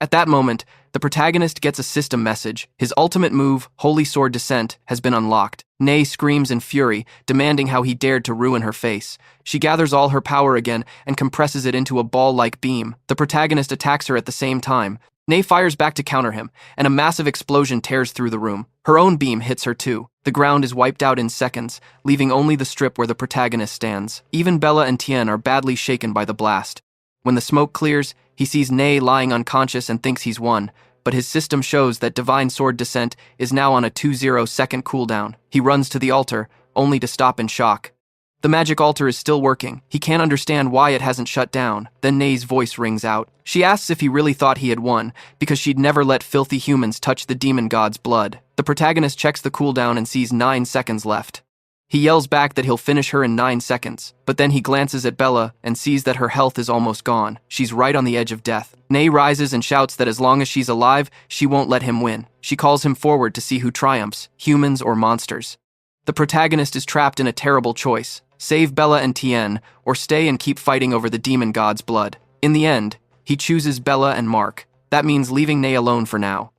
At that moment, the protagonist gets a system message. His ultimate move, Holy Sword Descent, has been unlocked. Nay screams in fury, demanding how he dared to ruin her face. She gathers all her power again and compresses it into a ball-like beam. The protagonist attacks her at the same time. Nay fires back to counter him, and a massive explosion tears through the room. Her own beam hits her too. The ground is wiped out in seconds, leaving only the strip where the protagonist stands. Even Bella and Tien are badly shaken by the blast. When the smoke clears, he sees Nay lying unconscious and thinks he's won, but his system shows that Divine Sword Descent is now on a 20-second cooldown. He runs to the altar, only to stop in shock. The magic altar is still working. He can't understand why it hasn't shut down. Then Nay's voice rings out. She asks if he really thought he had won, because she'd never let filthy humans touch the demon god's blood. The protagonist checks the cooldown and sees 9 seconds left. He yells back that he'll finish her in 9 seconds, but then he glances at Bella and sees that her health is almost gone. She's right on the edge of death. Nay rises and shouts that as long as she's alive, she won't let him win. She calls him forward to see who triumphs, humans or monsters. The protagonist is trapped in a terrible choice. Save Bella and Tien, or stay and keep fighting over the demon god's blood. In the end, he chooses Bella and Mark. That means leaving Nay alone for now.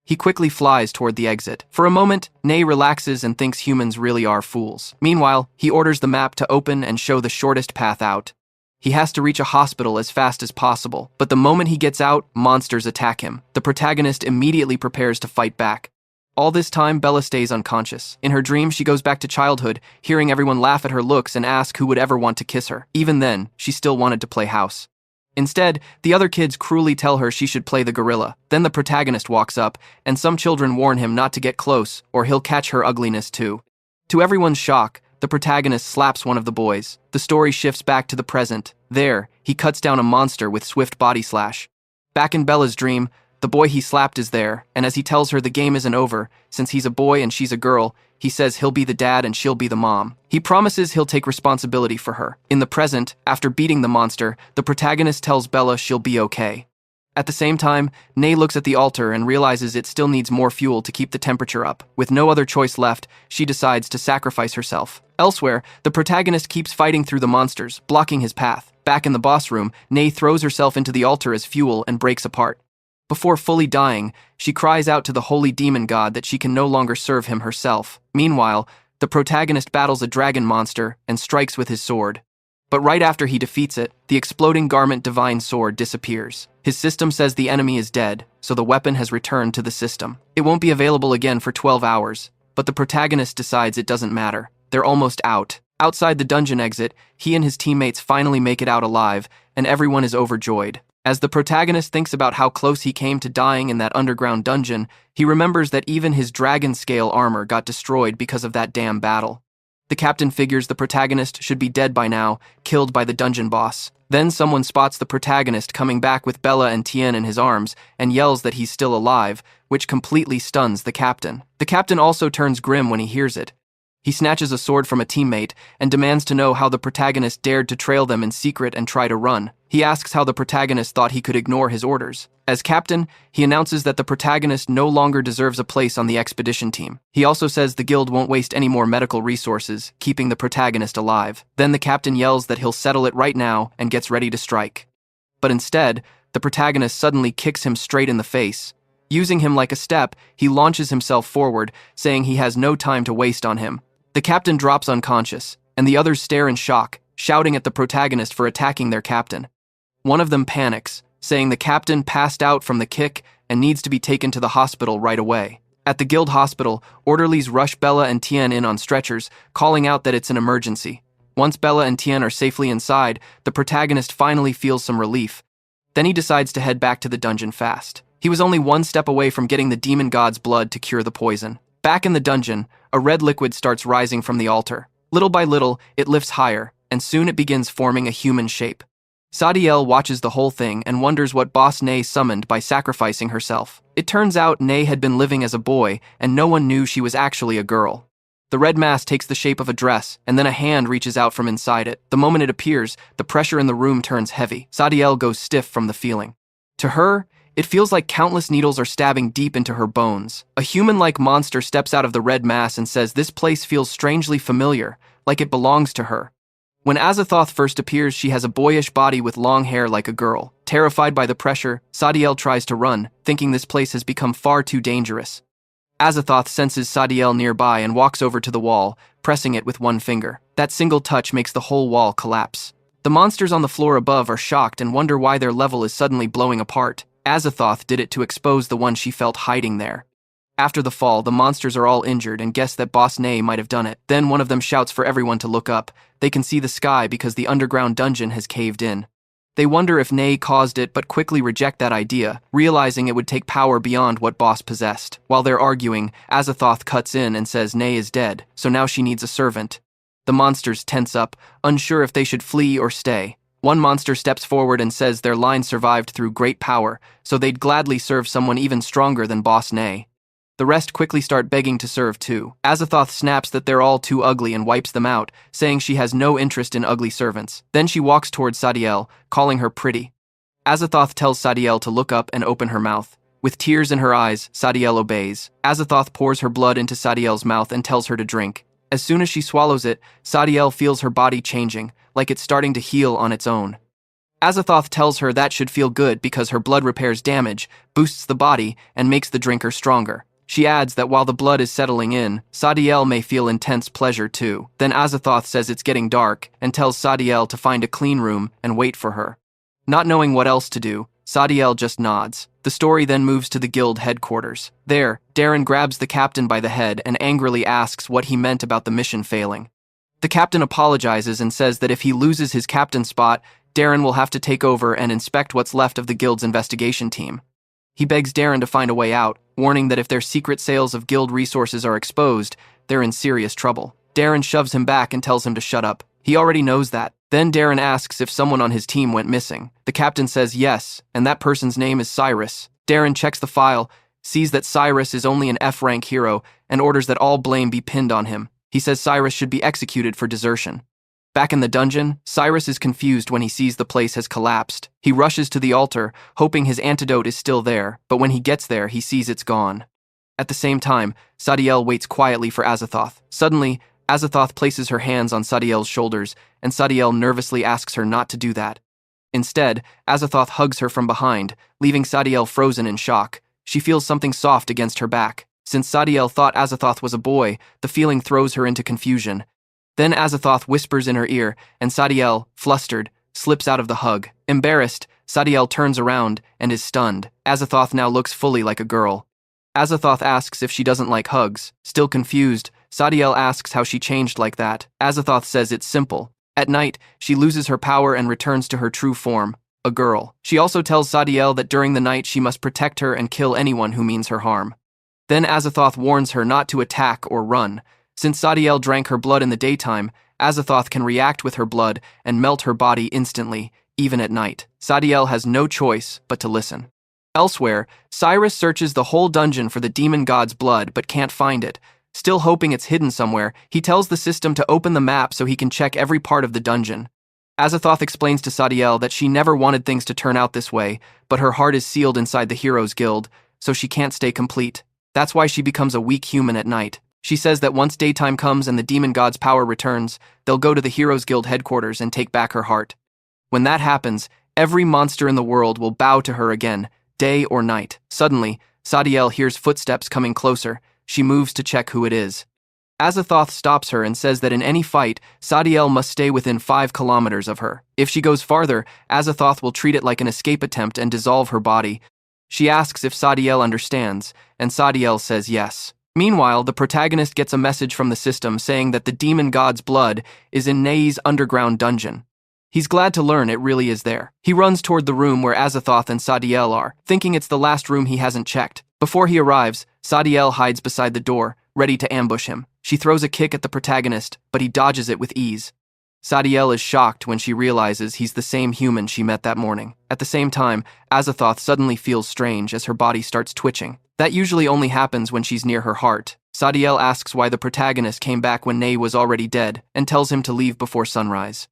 He quickly flies toward the exit. For a moment, Nay relaxes and thinks humans really are fools. Meanwhile, he orders the map to open and show the shortest path out. He has to reach a hospital as fast as possible, but the moment he gets out, monsters attack him. The protagonist immediately prepares to fight back. All this time, Bella stays unconscious. In her dream, she goes back to childhood, hearing everyone laugh at her looks and ask who would ever want to kiss her. Even then, she still wanted to play house. Instead, the other kids cruelly tell her she should play the gorilla. Then the protagonist walks up, and some children warn him not to get close, or he'll catch her ugliness too. To everyone's shock, the protagonist slaps one of the boys. The story shifts back to the present. There, he cuts down a monster with swift body slash. Back in Bella's dream, the boy he slapped is there, and as he tells her the game isn't over, since he's a boy and she's a girl, he says he'll be the dad and she'll be the mom. He promises he'll take responsibility for her. In the present, after beating the monster, the protagonist tells Bella she'll be okay. At the same time, Nay looks at the altar and realizes it still needs more fuel to keep the temperature up. With no other choice left, she decides to sacrifice herself. Elsewhere, the protagonist keeps fighting through the monsters, blocking his path. Back in the boss room, Nay throws herself into the altar as fuel and breaks apart. Before fully dying, she cries out to the holy demon god that she can no longer serve him herself. Meanwhile, the protagonist battles a dragon monster and strikes with his sword. But right after he defeats it, the exploding garment divine sword disappears. His system says the enemy is dead, so the weapon has returned to the system. It won't be available again for 12 hours, but the protagonist decides it doesn't matter. They're almost out. Outside the dungeon exit, he and his teammates finally make it out alive, and everyone is overjoyed. As the protagonist thinks about how close he came to dying in that underground dungeon, he remembers that even his dragon-scale armor got destroyed because of that damn battle. The captain figures the protagonist should be dead by now, killed by the dungeon boss. Then someone spots the protagonist coming back with Bella and Tien in his arms and yells that he's still alive, which completely stuns the captain. The captain also turns grim when he hears it. He snatches a sword from a teammate and demands to know how the protagonist dared to trail them in secret and try to run. He asks how the protagonist thought he could ignore his orders. As captain, he announces that the protagonist no longer deserves a place on the expedition team. He also says the guild won't waste any more medical resources, keeping the protagonist alive. Then the captain yells that he'll settle it right now and gets ready to strike. But instead, the protagonist suddenly kicks him straight in the face. Using him like a step, he launches himself forward, saying he has no time to waste on him. The captain drops unconscious, and the others stare in shock, shouting at the protagonist for attacking their captain. One of them panics, saying the captain passed out from the kick and needs to be taken to the hospital right away. At the guild hospital, orderlies rush Bella and Tien in on stretchers, calling out that it's an emergency. Once Bella and Tien are safely inside, the protagonist finally feels some relief. Then he decides to head back to the dungeon fast. He was only one step away from getting the demon god's blood to cure the poison. Back in the dungeon, a red liquid starts rising from the altar. Little by little, it lifts higher, and soon it begins forming a human shape. Sadiel watches the whole thing and wonders what Boss Nay summoned by sacrificing herself. It turns out Nay had been living as a boy, and no one knew she was actually a girl. The red mass takes the shape of a dress, and then a hand reaches out from inside it. The moment it appears, the pressure in the room turns heavy. Sadiel goes stiff from the feeling. To her, it feels like countless needles are stabbing deep into her bones. A human-like monster steps out of the red mass and says this place feels strangely familiar, like it belongs to her. When Azathoth first appears, she has a boyish body with long hair like a girl. Terrified by the pressure, Sadiel tries to run, thinking this place has become far too dangerous. Azathoth senses Sadiel nearby and walks over to the wall, pressing it with one finger. That single touch makes the whole wall collapse. The monsters on the floor above are shocked and wonder why their level is suddenly blowing apart. Azathoth did it to expose the one she felt hiding there. After the fall, the monsters are all injured and guess that Boss Nay might have done it. Then one of them shouts for everyone to look up. They can see the sky because the underground dungeon has caved in. They wonder if Nay caused it but quickly reject that idea, realizing it would take power beyond what Boss possessed. While they're arguing, Azathoth cuts in and says Nay is dead, so now she needs a servant. The monsters tense up, unsure if they should flee or stay. One monster steps forward and says their line survived through great power, so they'd gladly serve someone even stronger than Boss Nay. The rest quickly start begging to serve too. Azathoth snaps that they're all too ugly and wipes them out, saying she has no interest in ugly servants. Then she walks towards Sadiel, calling her pretty. Azathoth tells Sadiel to look up and open her mouth. With tears in her eyes, Sadiel obeys. Azathoth pours her blood into Sadiel's mouth and tells her to drink. As soon as she swallows it, Sadiel feels her body changing, like it's starting to heal on its own. Azathoth tells her that should feel good because her blood repairs damage, boosts the body, and makes the drinker stronger. She adds that while the blood is settling in, Sadiel may feel intense pleasure too. Then Azathoth says it's getting dark and tells Sadiel to find a clean room and wait for her. Not knowing what else to do, Sadiel just nods. The story then moves to the guild headquarters. There, Darren grabs the captain by the head and angrily asks what he meant about the mission failing. The captain apologizes and says that if he loses his captain spot, Darren will have to take over and inspect what's left of the guild's investigation team. He begs Darren to find a way out, warning that if their secret sales of guild resources are exposed, they're in serious trouble. Darren shoves him back and tells him to shut up. He already knows that. Then Darren asks if someone on his team went missing. The captain says yes, and that person's name is Cyrus. Darren checks the file, sees that Cyrus is only an F-rank hero, and orders that all blame be pinned on him. He says Cyrus should be executed for desertion. Back in the dungeon, Cyrus is confused when he sees the place has collapsed. He rushes to the altar, hoping his antidote is still there, but when he gets there, he sees it's gone. At the same time, Sadiel waits quietly for Azathoth. Suddenly, Azathoth places her hands on Sadiel's shoulders, and Sadiel nervously asks her not to do that. Instead, Azathoth hugs her from behind, leaving Sadiel frozen in shock. She feels something soft against her back. Since Sadiel thought Azathoth was a boy, the feeling throws her into confusion. Then Azathoth whispers in her ear, and Sadiel, flustered, slips out of the hug. Embarrassed, Sadiel turns around and is stunned. Azathoth now looks fully like a girl. Azathoth asks if she doesn't like hugs. Still confused, Sadiel asks how she changed like that. Azathoth says it's simple. At night, she loses her power and returns to her true form, a girl. She also tells Sadiel that during the night she must protect her and kill anyone who means her harm. Then Azathoth warns her not to attack or run. Since Sadiel drank her blood in the daytime, Azathoth can react with her blood and melt her body instantly, even at night. Sadiel has no choice but to listen. Elsewhere, Cyrus searches the whole dungeon for the demon god's blood but can't find it. Still hoping it's hidden somewhere, he tells the system to open the map so he can check every part of the dungeon. Azathoth explains to Sadiel that she never wanted things to turn out this way, but her heart is sealed inside the Heroes Guild, so she can't stay complete. That's why she becomes a weak human at night. She says that once daytime comes and the demon god's power returns, they'll go to the Heroes Guild headquarters and take back her heart. When that happens, every monster in the world will bow to her again, day or night. Suddenly, Sadiel hears footsteps coming closer. She moves to check who it is. Azathoth stops her and says that in any fight, Sadiel must stay within 5 kilometers of her. If she goes farther, Azathoth will treat it like an escape attempt and dissolve her body. She asks if Sadiel understands, and Sadiel says yes. Meanwhile, the protagonist gets a message from the system saying that the demon god's blood is in Nei's underground dungeon. He's glad to learn it really is there. He runs toward the room where Azathoth and Sadiel are, thinking it's the last room he hasn't checked. Before he arrives, Sadiel hides beside the door, ready to ambush him. She throws a kick at the protagonist, but he dodges it with ease. Sadiel is shocked when she realizes he's the same human she met that morning. At the same time, Azathoth suddenly feels strange as her body starts twitching. That usually only happens when she's near her heart. Sadiel asks why the protagonist came back when Nay was already dead and tells him to leave before sunrise.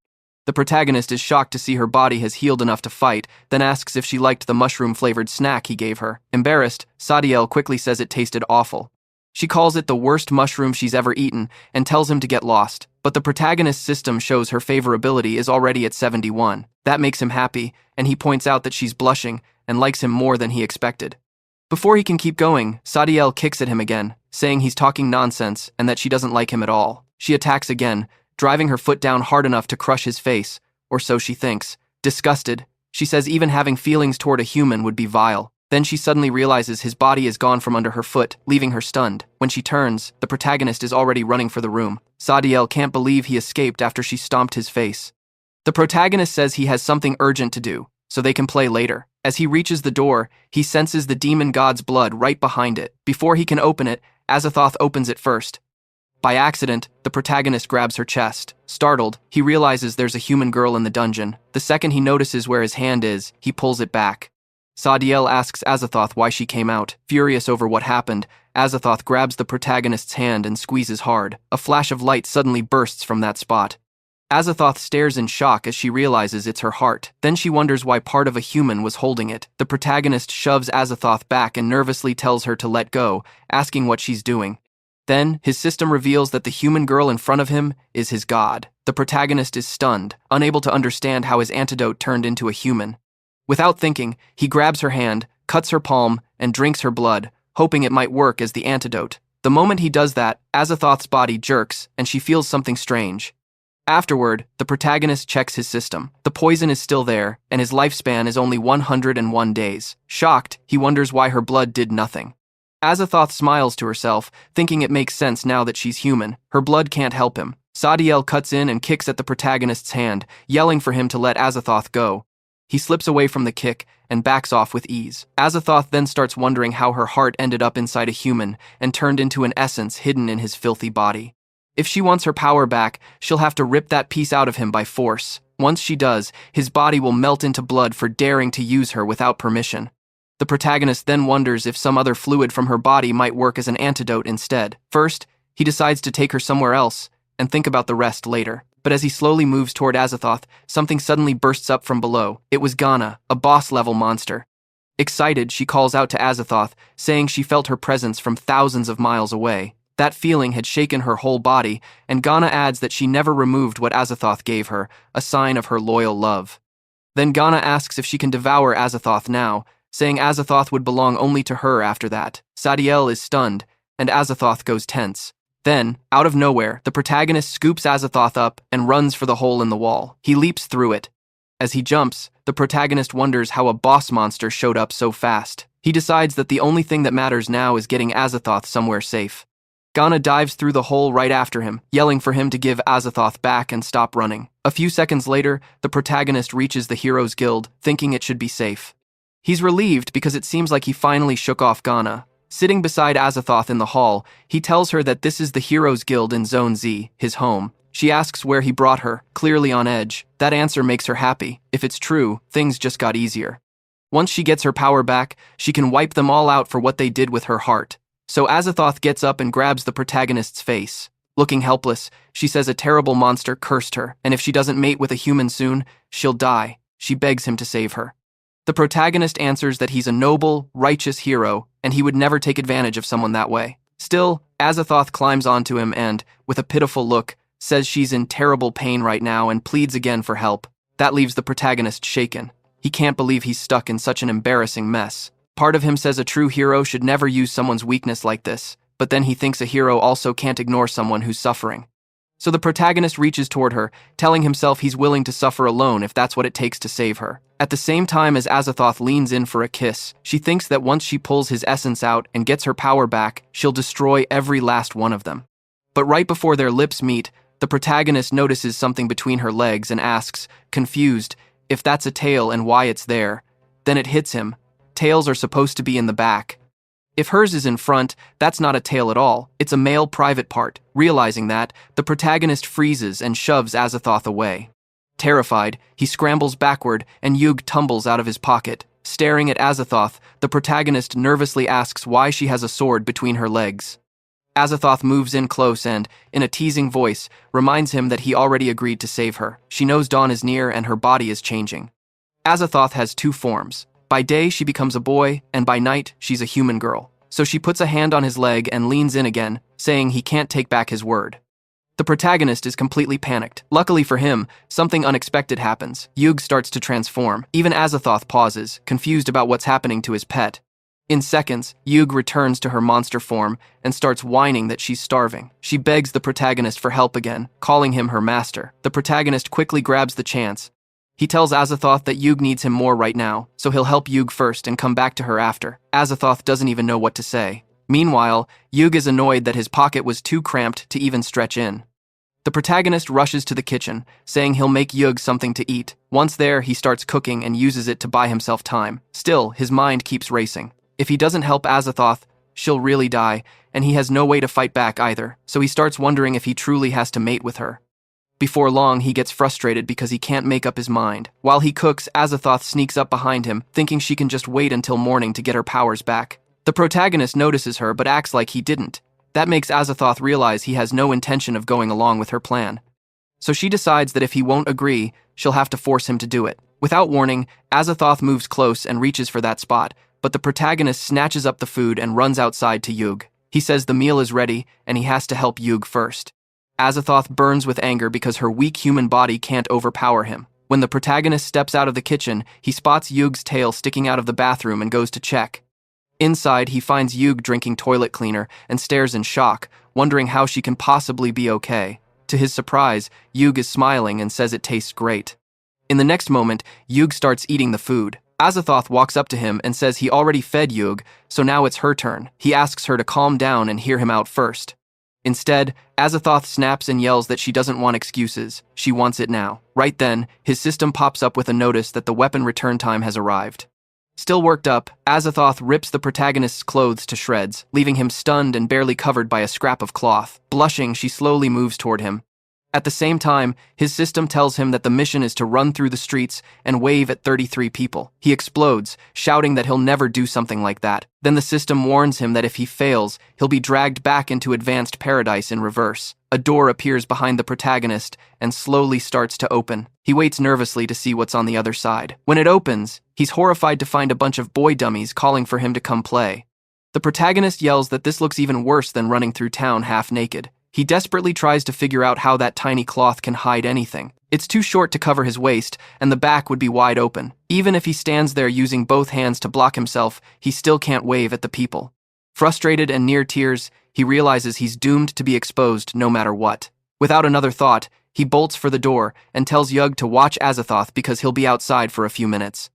The protagonist is shocked to see her body has healed enough to fight, then asks if she liked the mushroom-flavored snack he gave her. Embarrassed, Sadiel quickly says it tasted awful. She calls it the worst mushroom she's ever eaten and tells him to get lost, but the protagonist's system shows her favorability is already at 71. That makes him happy, and he points out that she's blushing and likes him more than he expected. Before he can keep going, Sadiel kicks at him again, saying he's talking nonsense and that she doesn't like him at all. She attacks again, driving her foot down hard enough to crush his face, or so she thinks. Disgusted, she says even having feelings toward a human would be vile. Then she suddenly realizes his body is gone from under her foot, leaving her stunned. When she turns, the protagonist is already running for the room. Sadiel can't believe he escaped after she stomped his face. The protagonist says he has something urgent to do, so they can play later. As he reaches the door, he senses the demon god's blood right behind it. Before he can open it, Azathoth opens it first. By accident, the protagonist grabs her chest. Startled, he realizes there's a human girl in the dungeon. The second he notices where his hand is, he pulls it back. Sadiel asks Azathoth why she came out. Furious over what happened, Azathoth grabs the protagonist's hand and squeezes hard. A flash of light suddenly bursts from that spot. Azathoth stares in shock as she realizes it's her heart. Then she wonders why part of a human was holding it. The protagonist shoves Azathoth back and nervously tells her to let go, asking what she's doing. Then, his system reveals that the human girl in front of him is his god. The protagonist is stunned, unable to understand how his antidote turned into a human. Without thinking, he grabs her hand, cuts her palm, and drinks her blood, hoping it might work as the antidote. The moment he does that, Azathoth's body jerks, and she feels something strange. Afterward, the protagonist checks his system. The poison is still there, and his lifespan is only 101 days. Shocked, he wonders why her blood did nothing. Azathoth smiles to herself, thinking it makes sense now that she's human. Her blood can't help him. Sadiel cuts in and kicks at the protagonist's hand, yelling for him to let Azathoth go. He slips away from the kick and backs off with ease. Azathoth then starts wondering how her heart ended up inside a human and turned into an essence hidden in his filthy body. If she wants her power back, she'll have to rip that piece out of him by force. Once she does, his body will melt into blood for daring to use her without permission. The protagonist then wonders if some other fluid from her body might work as an antidote instead. First, he decides to take her somewhere else and think about the rest later. But as he slowly moves toward Azathoth, something suddenly bursts up from below. It was Ghana, a boss-level monster. Excited, she calls out to Azathoth, saying she felt her presence from thousands of miles away. That feeling had shaken her whole body, and Ghana adds that she never removed what Azathoth gave her, a sign of her loyal love. Then Ghana asks if she can devour Azathoth now, saying Azathoth would belong only to her after that. Sadiel is stunned, and Azathoth goes tense. Then, out of nowhere, the protagonist scoops Azathoth up and runs for the hole in the wall. He leaps through it. As he jumps, the protagonist wonders how a boss monster showed up so fast. He decides that the only thing that matters now is getting Azathoth somewhere safe. Ghana dives through the hole right after him, yelling for him to give Azathoth back and stop running. A few seconds later, the protagonist reaches the Heroes Guild, thinking it should be safe. He's relieved because it seems like he finally shook off Ghana. Sitting beside Azathoth in the hall, he tells her that this is the Heroes Guild in Zone Z, his home. She asks where he brought her, clearly on edge. That answer makes her happy. If it's true, things just got easier. Once she gets her power back, she can wipe them all out for what they did with her heart. So Azathoth gets up and grabs the protagonist's face. Looking helpless, she says a terrible monster cursed her, and if she doesn't mate with a human soon, she'll die. She begs him to save her. The protagonist answers that he's a noble, righteous hero, and he would never take advantage of someone that way. Still, Azathoth climbs onto him and, with a pitiful look, says she's in terrible pain right now and pleads again for help. That leaves the protagonist shaken. He can't believe he's stuck in such an embarrassing mess. Part of him says a true hero should never use someone's weakness like this, but then he thinks a hero also can't ignore someone who's suffering. So the protagonist reaches toward her, telling himself he's willing to suffer alone if that's what it takes to save her. At the same time as Azathoth leans in for a kiss, she thinks that once she pulls his essence out and gets her power back, she'll destroy every last one of them. But right before their lips meet, the protagonist notices something between her legs and asks, confused, if that's a tail and why it's there. Then it hits him. Tails are supposed to be in the back. If hers is in front, that's not a tail at all, it's a male private part. Realizing that, the protagonist freezes and shoves Azathoth away. Terrified, he scrambles backward and Yug tumbles out of his pocket. Staring at Azathoth, the protagonist nervously asks why she has a sword between her legs. Azathoth moves in close and, in a teasing voice, reminds him that he already agreed to save her. She knows dawn is near and her body is changing. Azathoth has two forms. By day, she becomes a boy, and by night, she's a human girl. So she puts a hand on his leg and leans in again, saying he can't take back his word. The protagonist is completely panicked. Luckily for him, something unexpected happens. Yug starts to transform. Even Azathoth pauses, confused about what's happening to his pet. In seconds, Yug returns to her monster form and starts whining that she's starving. She begs the protagonist for help again, calling him her master. The protagonist quickly grabs the chance. He tells Azathoth that Yug needs him more right now, so he'll help Yug first and come back to her after. Azathoth doesn't even know what to say. Meanwhile, Yug is annoyed that his pocket was too cramped to even stretch in. The protagonist rushes to the kitchen, saying he'll make Yug something to eat. Once there, he starts cooking and uses it to buy himself time. Still, his mind keeps racing. If he doesn't help Azathoth, she'll really die, and he has no way to fight back either, so he starts wondering if he truly has to mate with her. Before long, he gets frustrated because he can't make up his mind. While he cooks, Azathoth sneaks up behind him, thinking she can just wait until morning to get her powers back. The protagonist notices her but acts like he didn't. That makes Azathoth realize he has no intention of going along with her plan. So she decides that if he won't agree, she'll have to force him to do it. Without warning, Azathoth moves close and reaches for that spot, but the protagonist snatches up the food and runs outside to Yug. He says the meal is ready and he has to help Yug first. Azathoth burns with anger because her weak human body can't overpower him. When the protagonist steps out of the kitchen, he spots Yug's tail sticking out of the bathroom and goes to check. Inside, he finds Yug drinking toilet cleaner and stares in shock, wondering how she can possibly be okay. To his surprise, Yug is smiling and says it tastes great. In the next moment, Yug starts eating the food. Azathoth walks up to him and says he already fed Yug, so now it's her turn. He asks her to calm down and hear him out first. Instead, Azathoth snaps and yells that she doesn't want excuses. She wants it now. Right then, his system pops up with a notice that the weapon return time has arrived. Still worked up, Azathoth rips the protagonist's clothes to shreds, leaving him stunned and barely covered by a scrap of cloth. Blushing, she slowly moves toward him. At the same time, his system tells him that the mission is to run through the streets and wave at 33 people. He explodes, shouting that he'll never do something like that. Then the system warns him that if he fails, he'll be dragged back into advanced paradise in reverse. A door appears behind the protagonist and slowly starts to open. He waits nervously to see what's on the other side. When it opens, he's horrified to find a bunch of boy dummies calling for him to come play. The protagonist yells that this looks even worse than running through town half naked. He desperately tries to figure out how that tiny cloth can hide anything. It's too short to cover his waist, and the back would be wide open. Even if he stands there using both hands to block himself, he still can't wave at the people. Frustrated and near tears, he realizes he's doomed to be exposed no matter what. Without another thought, he bolts for the door and tells Yug to watch Azathoth because he'll be outside for a few minutes.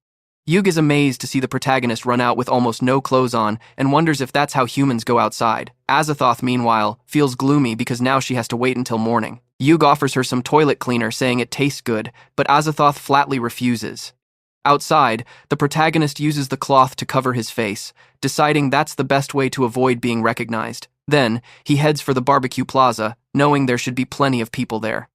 Yug is amazed to see the protagonist run out with almost no clothes on and wonders if that's how humans go outside. Azathoth, meanwhile, feels gloomy because now she has to wait until morning. Yug offers her some toilet cleaner saying it tastes good, but Azathoth flatly refuses. Outside, the protagonist uses the cloth to cover his face, deciding that's the best way to avoid being recognized. Then, he heads for the barbecue plaza, knowing there should be plenty of people there.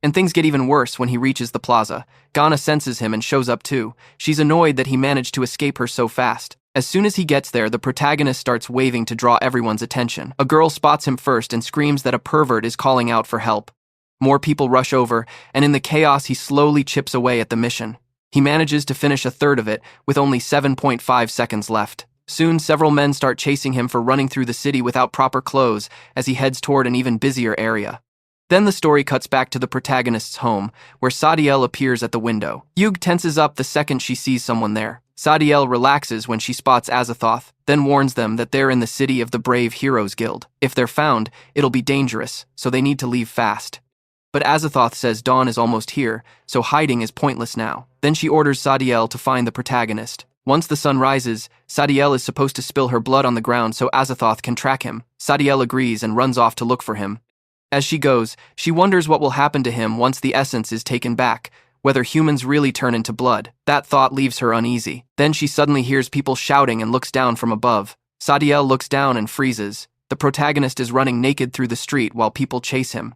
And things get even worse when he reaches the plaza. Ghana senses him and shows up too. She's annoyed that he managed to escape her so fast. As soon as he gets there, the protagonist starts waving to draw everyone's attention. A girl spots him first and screams that a pervert is calling out for help. More people rush over, and in the chaos he slowly chips away at the mission. He manages to finish a third of it, with only 7.5 seconds left. Soon, several men start chasing him for running through the city without proper clothes as he heads toward an even busier area. Then the story cuts back to the protagonist's home, where Sadiel appears at the window. Yug tenses up the second she sees someone there. Sadiel relaxes when she spots Azathoth, then warns them that they're in the city of the Brave Heroes Guild. If they're found, it'll be dangerous, so they need to leave fast. But Azathoth says dawn is almost here, so hiding is pointless now. Then she orders Sadiel to find the protagonist. Once the sun rises, Sadiel is supposed to spill her blood on the ground so Azathoth can track him. Sadiel agrees and runs off to look for him. As she goes, she wonders what will happen to him once the essence is taken back, whether humans really turn into blood. That thought leaves her uneasy. Then she suddenly hears people shouting and looks down from above. Sadiel looks down and freezes. The protagonist is running naked through the street while people chase him.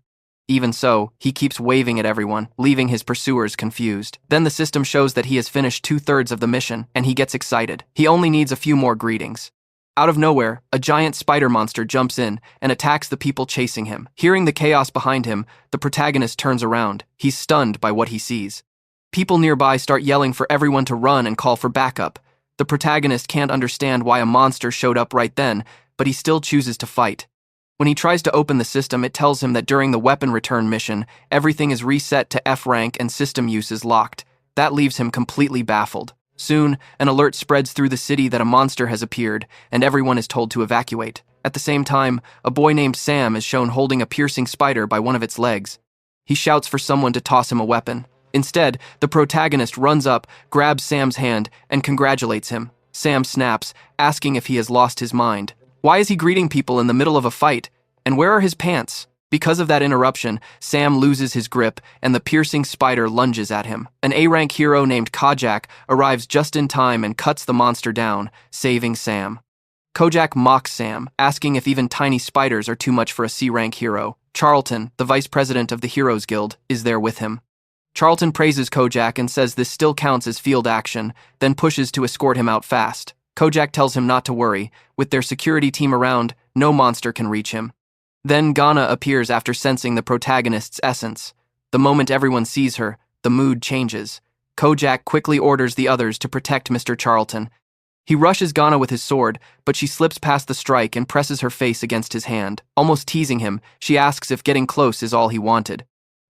Even so, he keeps waving at everyone, leaving his pursuers confused. Then the system shows that he has finished 2/3 of the mission, and he gets excited. He only needs a few more greetings. Out of nowhere, a giant spider monster jumps in and attacks the people chasing him. Hearing the chaos behind him, the protagonist turns around. He's stunned by what he sees. People nearby start yelling for everyone to run and call for backup. The protagonist can't understand why a monster showed up right then, but he still chooses to fight. When he tries to open the system, it tells him that during the weapon return mission, everything is reset to F rank and system use is locked. That leaves him completely baffled. Soon, an alert spreads through the city that a monster has appeared, and everyone is told to evacuate. At the same time, a boy named Sam is shown holding a piercing spider by one of its legs. He shouts for someone to toss him a weapon. Instead, the protagonist runs up, grabs Sam's hand, and congratulates him. Sam snaps, asking if he has lost his mind. Why is he greeting people in the middle of a fight? And where are his pants? Because of that interruption, Sam loses his grip, and the piercing spider lunges at him. An A-rank hero named Kojak arrives just in time and cuts the monster down, saving Sam. Kojak mocks Sam, asking if even tiny spiders are too much for a C-rank hero. Charlton, the vice president of the Heroes Guild, is there with him. Charlton praises Kojak and says this still counts as field action, then pushes to escort him out fast. Kojak tells him not to worry. With their security team around, no monster can reach him. Then Ghana appears after sensing the protagonist's essence. The moment everyone sees her, the mood changes. Kojak quickly orders the others to protect Mr. Charlton. He rushes Ghana with his sword, but she slips past the strike and presses her face against his hand. Almost teasing him, she asks if getting close is all he wanted.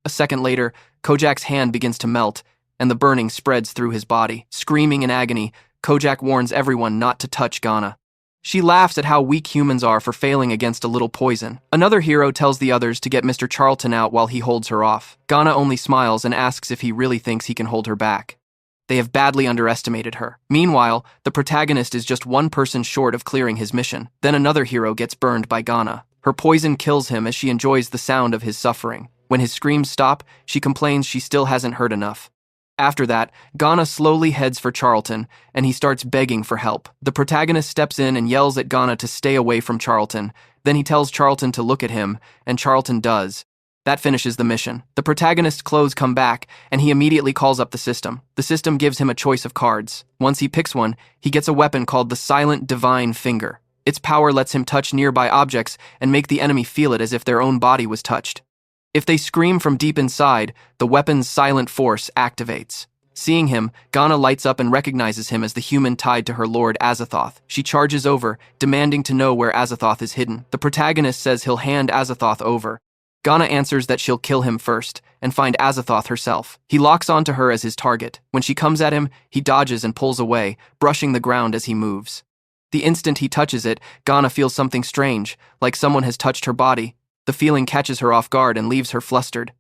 A second later, Kojak's hand begins to melt, and the burning spreads through his body. Screaming in agony, Kojak warns everyone not to touch Ghana. She laughs at how weak humans are for failing against a little poison. Another hero tells the others to get Mr. Charlton out while he holds her off. Ghana only smiles and asks if he really thinks he can hold her back. They have badly underestimated her. Meanwhile, the protagonist is just one person short of clearing his mission. Then another hero gets burned by Ghana. Her poison kills him as she enjoys the sound of his suffering. When his screams stop, she complains she still hasn't heard enough. After that, Ghana slowly heads for Charlton, and he starts begging for help. The protagonist steps in and yells at Ghana to stay away from Charlton. Then he tells Charlton to look at him, and Charlton does. That finishes the mission. The protagonist's clothes come back, and he immediately calls up the system. The system gives him a choice of cards. Once he picks one, he gets a weapon called the Silent Divine Finger. Its power lets him touch nearby objects and make the enemy feel it as if their own body was touched. If they scream from deep inside, the weapon's silent force activates. Seeing him, Ghana lights up and recognizes him as the human tied to her lord Azathoth. She charges over, demanding to know where Azathoth is hidden. The protagonist says he'll hand Azathoth over. Ghana answers that she'll kill him first, and find Azathoth herself. He locks onto her as his target. When she comes at him, he dodges and pulls away, brushing the ground as he moves. The instant he touches it, Ghana feels something strange, like someone has touched her body. The feeling catches her off guard and leaves her flustered.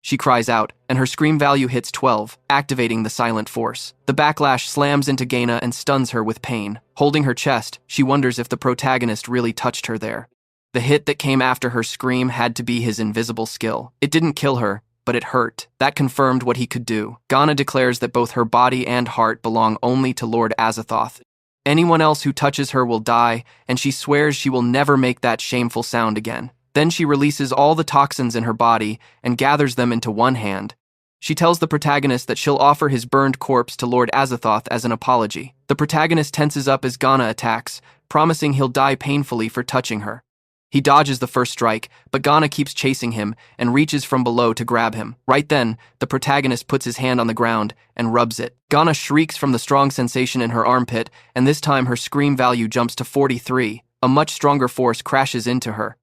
She cries out, and her scream value hits 12, activating the silent force. The backlash slams into Ghana and stuns her with pain. Holding her chest, she wonders if the protagonist really touched her there. The hit that came after her scream had to be his invisible skill. It didn't kill her, but it hurt. That confirmed what he could do. Ghana declares that both her body and heart belong only to Lord Azathoth. Anyone else who touches her will die, and she swears she will never make that shameful sound again. Then she releases all the toxins in her body and gathers them into one hand. She tells the protagonist that she'll offer his burned corpse to Lord Azathoth as an apology. The protagonist tenses up as Ghana attacks, promising he'll die painfully for touching her. He dodges the first strike, but Ghana keeps chasing him and reaches from below to grab him. Right then, the protagonist puts his hand on the ground and rubs it. Ghana shrieks from the strong sensation in her armpit, and this time her scream value jumps to 43. A much stronger force crashes into her.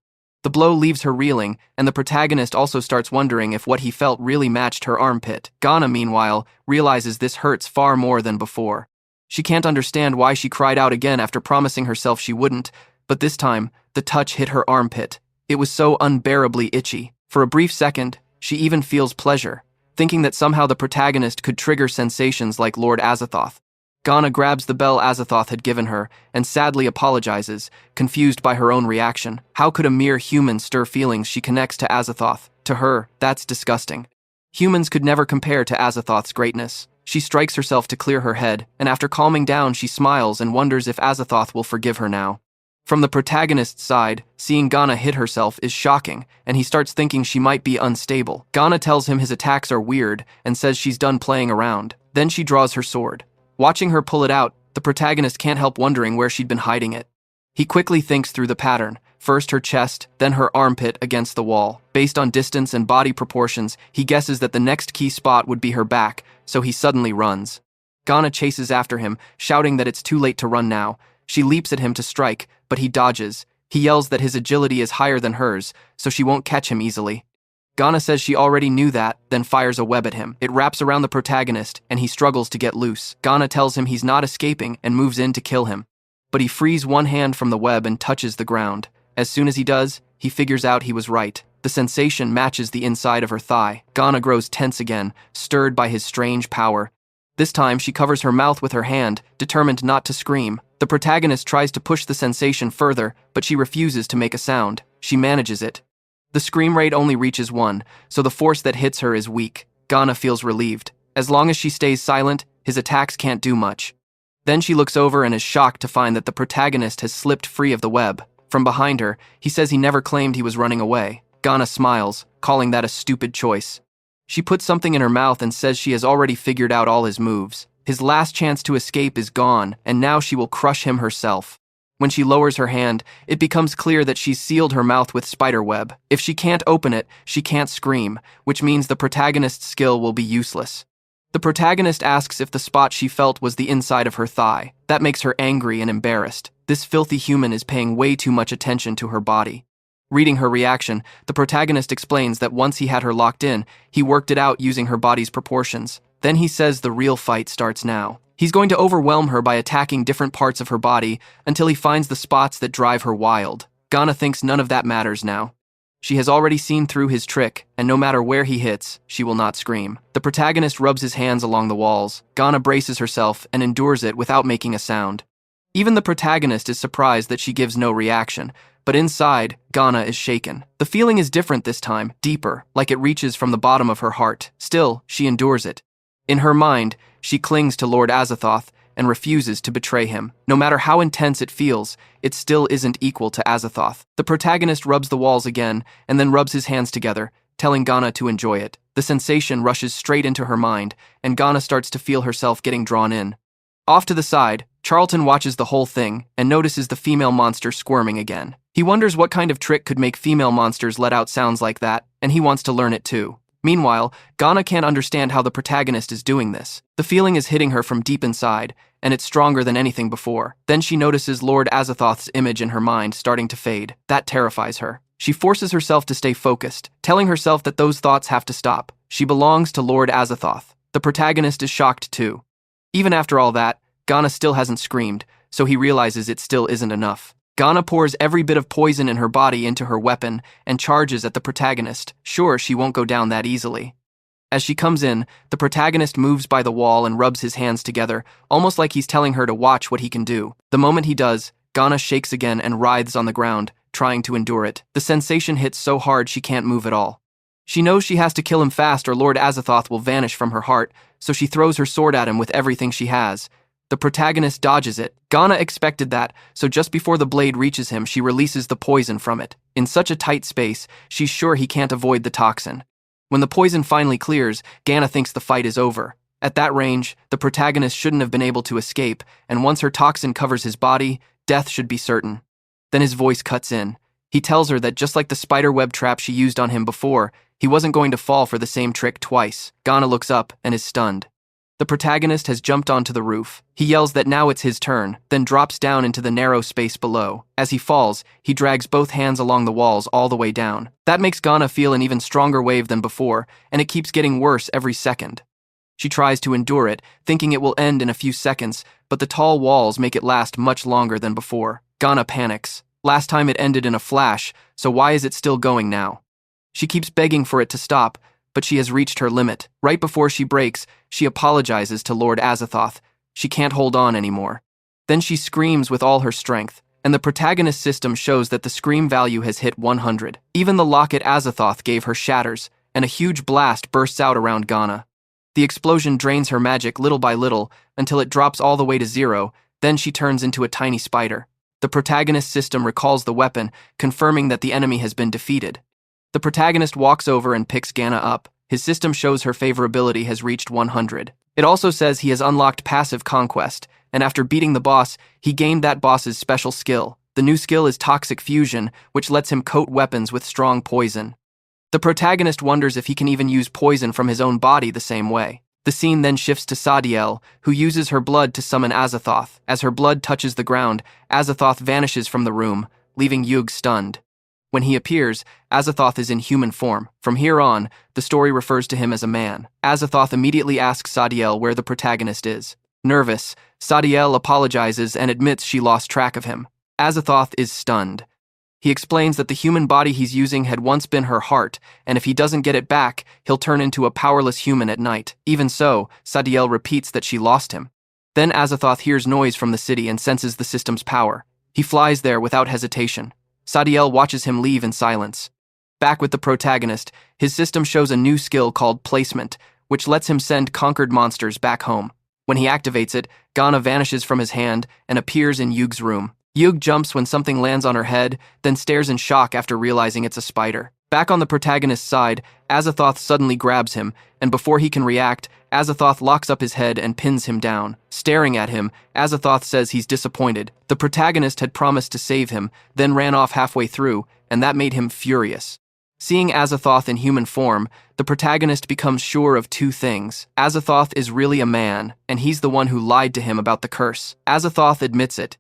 The blow leaves her reeling, and the protagonist also starts wondering if what he felt really matched her armpit. Ghana, meanwhile, realizes this hurts far more than before. She can't understand why she cried out again after promising herself she wouldn't, but this time, the touch hit her armpit. It was so unbearably itchy. For a brief second, she even feels pleasure, thinking that somehow the protagonist could trigger sensations like Lord Azathoth. Ghana grabs the bell Azathoth had given her and sadly apologizes, confused by her own reaction. How could a mere human stir feelings she connects to Azathoth? To her, that's disgusting. Humans could never compare to Azathoth's greatness. She strikes herself to clear her head, and after calming down, she smiles and wonders if Azathoth will forgive her now. From the protagonist's side, seeing Ghana hit herself is shocking, and he starts thinking she might be unstable. Ghana tells him his attacks are weird and says she's done playing around. Then she draws her sword. Watching her pull it out, the protagonist can't help wondering where she'd been hiding it. He quickly thinks through the pattern, first her chest, then her armpit against the wall. Based on distance and body proportions, he guesses that the next key spot would be her back, so he suddenly runs. Ghana chases after him, shouting that it's too late to run now. She leaps at him to strike, but he dodges. He yells that his agility is higher than hers, so she won't catch him easily. Ghana says she already knew that, then fires a web at him. It wraps around the protagonist, and he struggles to get loose. Ghana tells him he's not escaping and moves in to kill him. But he frees one hand from the web and touches the ground. As soon as he does, he figures out he was right. The sensation matches the inside of her thigh. Ghana grows tense again, stirred by his strange power. This time, she covers her mouth with her hand, determined not to scream. The protagonist tries to push the sensation further, but she refuses to make a sound. She manages it. The scream rate only reaches 1, so the force that hits her is weak. Ghana feels relieved. As long as she stays silent, his attacks can't do much. Then she looks over and is shocked to find that the protagonist has slipped free of the web. From behind her, he says he never claimed he was running away. Ghana smiles, calling that a stupid choice. She puts something in her mouth and says she has already figured out all his moves. His last chance to escape is gone, and now she will crush him herself. When she lowers her hand, it becomes clear that she's sealed her mouth with spiderweb. If she can't open it, she can't scream, which means the protagonist's skill will be useless. The protagonist asks if the spot she felt was the inside of her thigh. That makes her angry and embarrassed. This filthy human is paying way too much attention to her body. Reading her reaction, the protagonist explains that once he had her locked in, he worked it out using her body's proportions. Then he says the real fight starts now. He's going to overwhelm her by attacking different parts of her body until he finds the spots that drive her wild. Ghana thinks none of that matters now. She has already seen through his trick, and no matter where he hits, she will not scream. The protagonist rubs his hands along the walls. Ghana braces herself and endures it without making a sound. Even the protagonist is surprised that she gives no reaction, but inside, Ghana is shaken. The feeling is different this time, deeper, like it reaches from the bottom of her heart. Still, she endures it. In her mind, she clings to Lord Azathoth and refuses to betray him. No matter how intense it feels, it still isn't equal to Azathoth. The protagonist rubs the walls again and then rubs his hands together, telling Ghana to enjoy it. The sensation rushes straight into her mind, and Ghana starts to feel herself getting drawn in. Off to the side, Charlton watches the whole thing and notices the female monster squirming again. He wonders what kind of trick could make female monsters let out sounds like that, and he wants to learn it too. Meanwhile, Ghana can't understand how the protagonist is doing this. The feeling is hitting her from deep inside, and it's stronger than anything before. Then she notices Lord Azathoth's image in her mind starting to fade. That terrifies her. She forces herself to stay focused, telling herself that those thoughts have to stop. She belongs to Lord Azathoth. The protagonist is shocked too. Even after all that, Ghana still hasn't screamed, so he realizes it still isn't enough. Ghana pours every bit of poison in her body into her weapon and charges at the protagonist. Sure, she won't go down that easily. As she comes in, the protagonist moves by the wall and rubs his hands together, almost like he's telling her to watch what he can do. The moment he does, Ghana shakes again and writhes on the ground, trying to endure it. The sensation hits so hard she can't move at all. She knows she has to kill him fast or Lord Azathoth will vanish from her heart, so she throws her sword at him with everything she has. The protagonist dodges it. Ghana expected that, so just before the blade reaches him, she releases the poison from it. In such a tight space, she's sure he can't avoid the toxin. When the poison finally clears, Ghana thinks the fight is over. At that range, the protagonist shouldn't have been able to escape, and once her toxin covers his body, death should be certain. Then his voice cuts in. He tells her that just like the spiderweb trap she used on him before, he wasn't going to fall for the same trick twice. Ghana looks up and is stunned. The protagonist has jumped onto the roof. He yells that now it's his turn, then drops down into the narrow space below. As he falls, he drags both hands along the walls all the way down. That makes Ghana feel an even stronger wave than before, and it keeps getting worse every second. She tries to endure it, thinking it will end in a few seconds, but the tall walls make it last much longer than before. Ghana panics. Last time it ended in a flash, so why is it still going now? She keeps begging for it to stop, but she has reached her limit. Right before she breaks, she apologizes to Lord Azathoth. She can't hold on anymore. Then she screams with all her strength, and the protagonist system shows that the scream value has hit 100. Even the locket Azathoth gave her shatters, and a huge blast bursts out around Ghana. The explosion drains her magic little by little until it drops all the way to 0, then she turns into a tiny spider. The protagonist's system recalls the weapon, confirming that the enemy has been defeated. The protagonist walks over and picks Ganna up. His system shows her favorability has reached 100. It also says he has unlocked passive conquest, and after beating the boss, he gained that boss's special skill. The new skill is toxic fusion, which lets him coat weapons with strong poison. The protagonist wonders if he can even use poison from his own body the same way. The scene then shifts to Sadiel, who uses her blood to summon Azathoth. As her blood touches the ground, Azathoth vanishes from the room, leaving Yug stunned. When he appears, Azathoth is in human form. From here on, the story refers to him as a man. Azathoth immediately asks Sadiel where the protagonist is. Nervous, Sadiel apologizes and admits she lost track of him. Azathoth is stunned. He explains that the human body he's using had once been her heart, and if he doesn't get it back, he'll turn into a powerless human at night. Even so, Sadiel repeats that she lost him. Then Azathoth hears noise from the city and senses the system's power. He flies there without hesitation. Sadiel watches him leave in silence. Back with the protagonist, his system shows a new skill called placement, which lets him send conquered monsters back home. When he activates it, Ganna vanishes from his hand and appears in Yug's room. Yug jumps when something lands on her head, then stares in shock after realizing it's a spider. Back on the protagonist's side, Azathoth suddenly grabs him, and before he can react, Azathoth locks up his head and pins him down. Staring at him, Azathoth says he's disappointed. The protagonist had promised to save him, then ran off halfway through, and that made him furious. Seeing Azathoth in human form, the protagonist becomes sure of two things. Azathoth is really a man, and he's the one who lied to him about the curse. Azathoth admits it.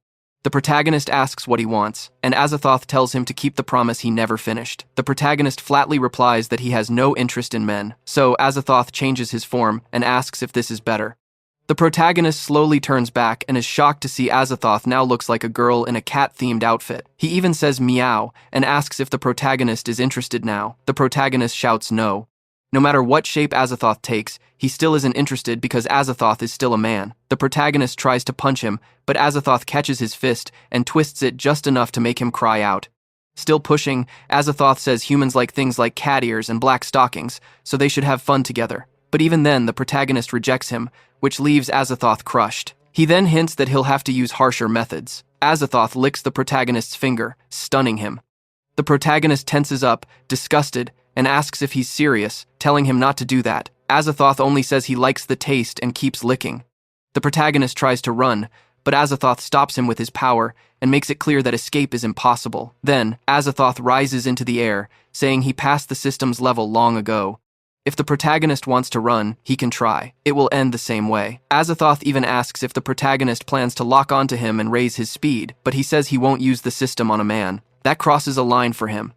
The protagonist asks what he wants, and Azathoth tells him to keep the promise he never finished. The protagonist flatly replies that he has no interest in men, so Azathoth changes his form and asks if this is better. The protagonist slowly turns back and is shocked to see Azathoth now looks like a girl in a cat-themed outfit. He even says meow and asks if the protagonist is interested now. The protagonist shouts no. No matter what shape Azathoth takes, he still isn't interested because Azathoth is still a man. The protagonist tries to punch him, but Azathoth catches his fist and twists it just enough to make him cry out. Still pushing, Azathoth says humans like things like cat ears and black stockings, so they should have fun together. But even then, the protagonist rejects him, which leaves Azathoth crushed. He then hints that he'll have to use harsher methods. Azathoth licks the protagonist's finger, stunning him. The protagonist tenses up, disgusted, and asks if he's serious, telling him not to do that. Azathoth only says he likes the taste and keeps licking. The protagonist tries to run, but Azathoth stops him with his power and makes it clear that escape is impossible. Then, Azathoth rises into the air, saying he passed the system's level long ago. If the protagonist wants to run, he can try. It will end the same way. Azathoth even asks if the protagonist plans to lock onto him and raise his speed, but he says he won't use the system on a man. That crosses a line for him.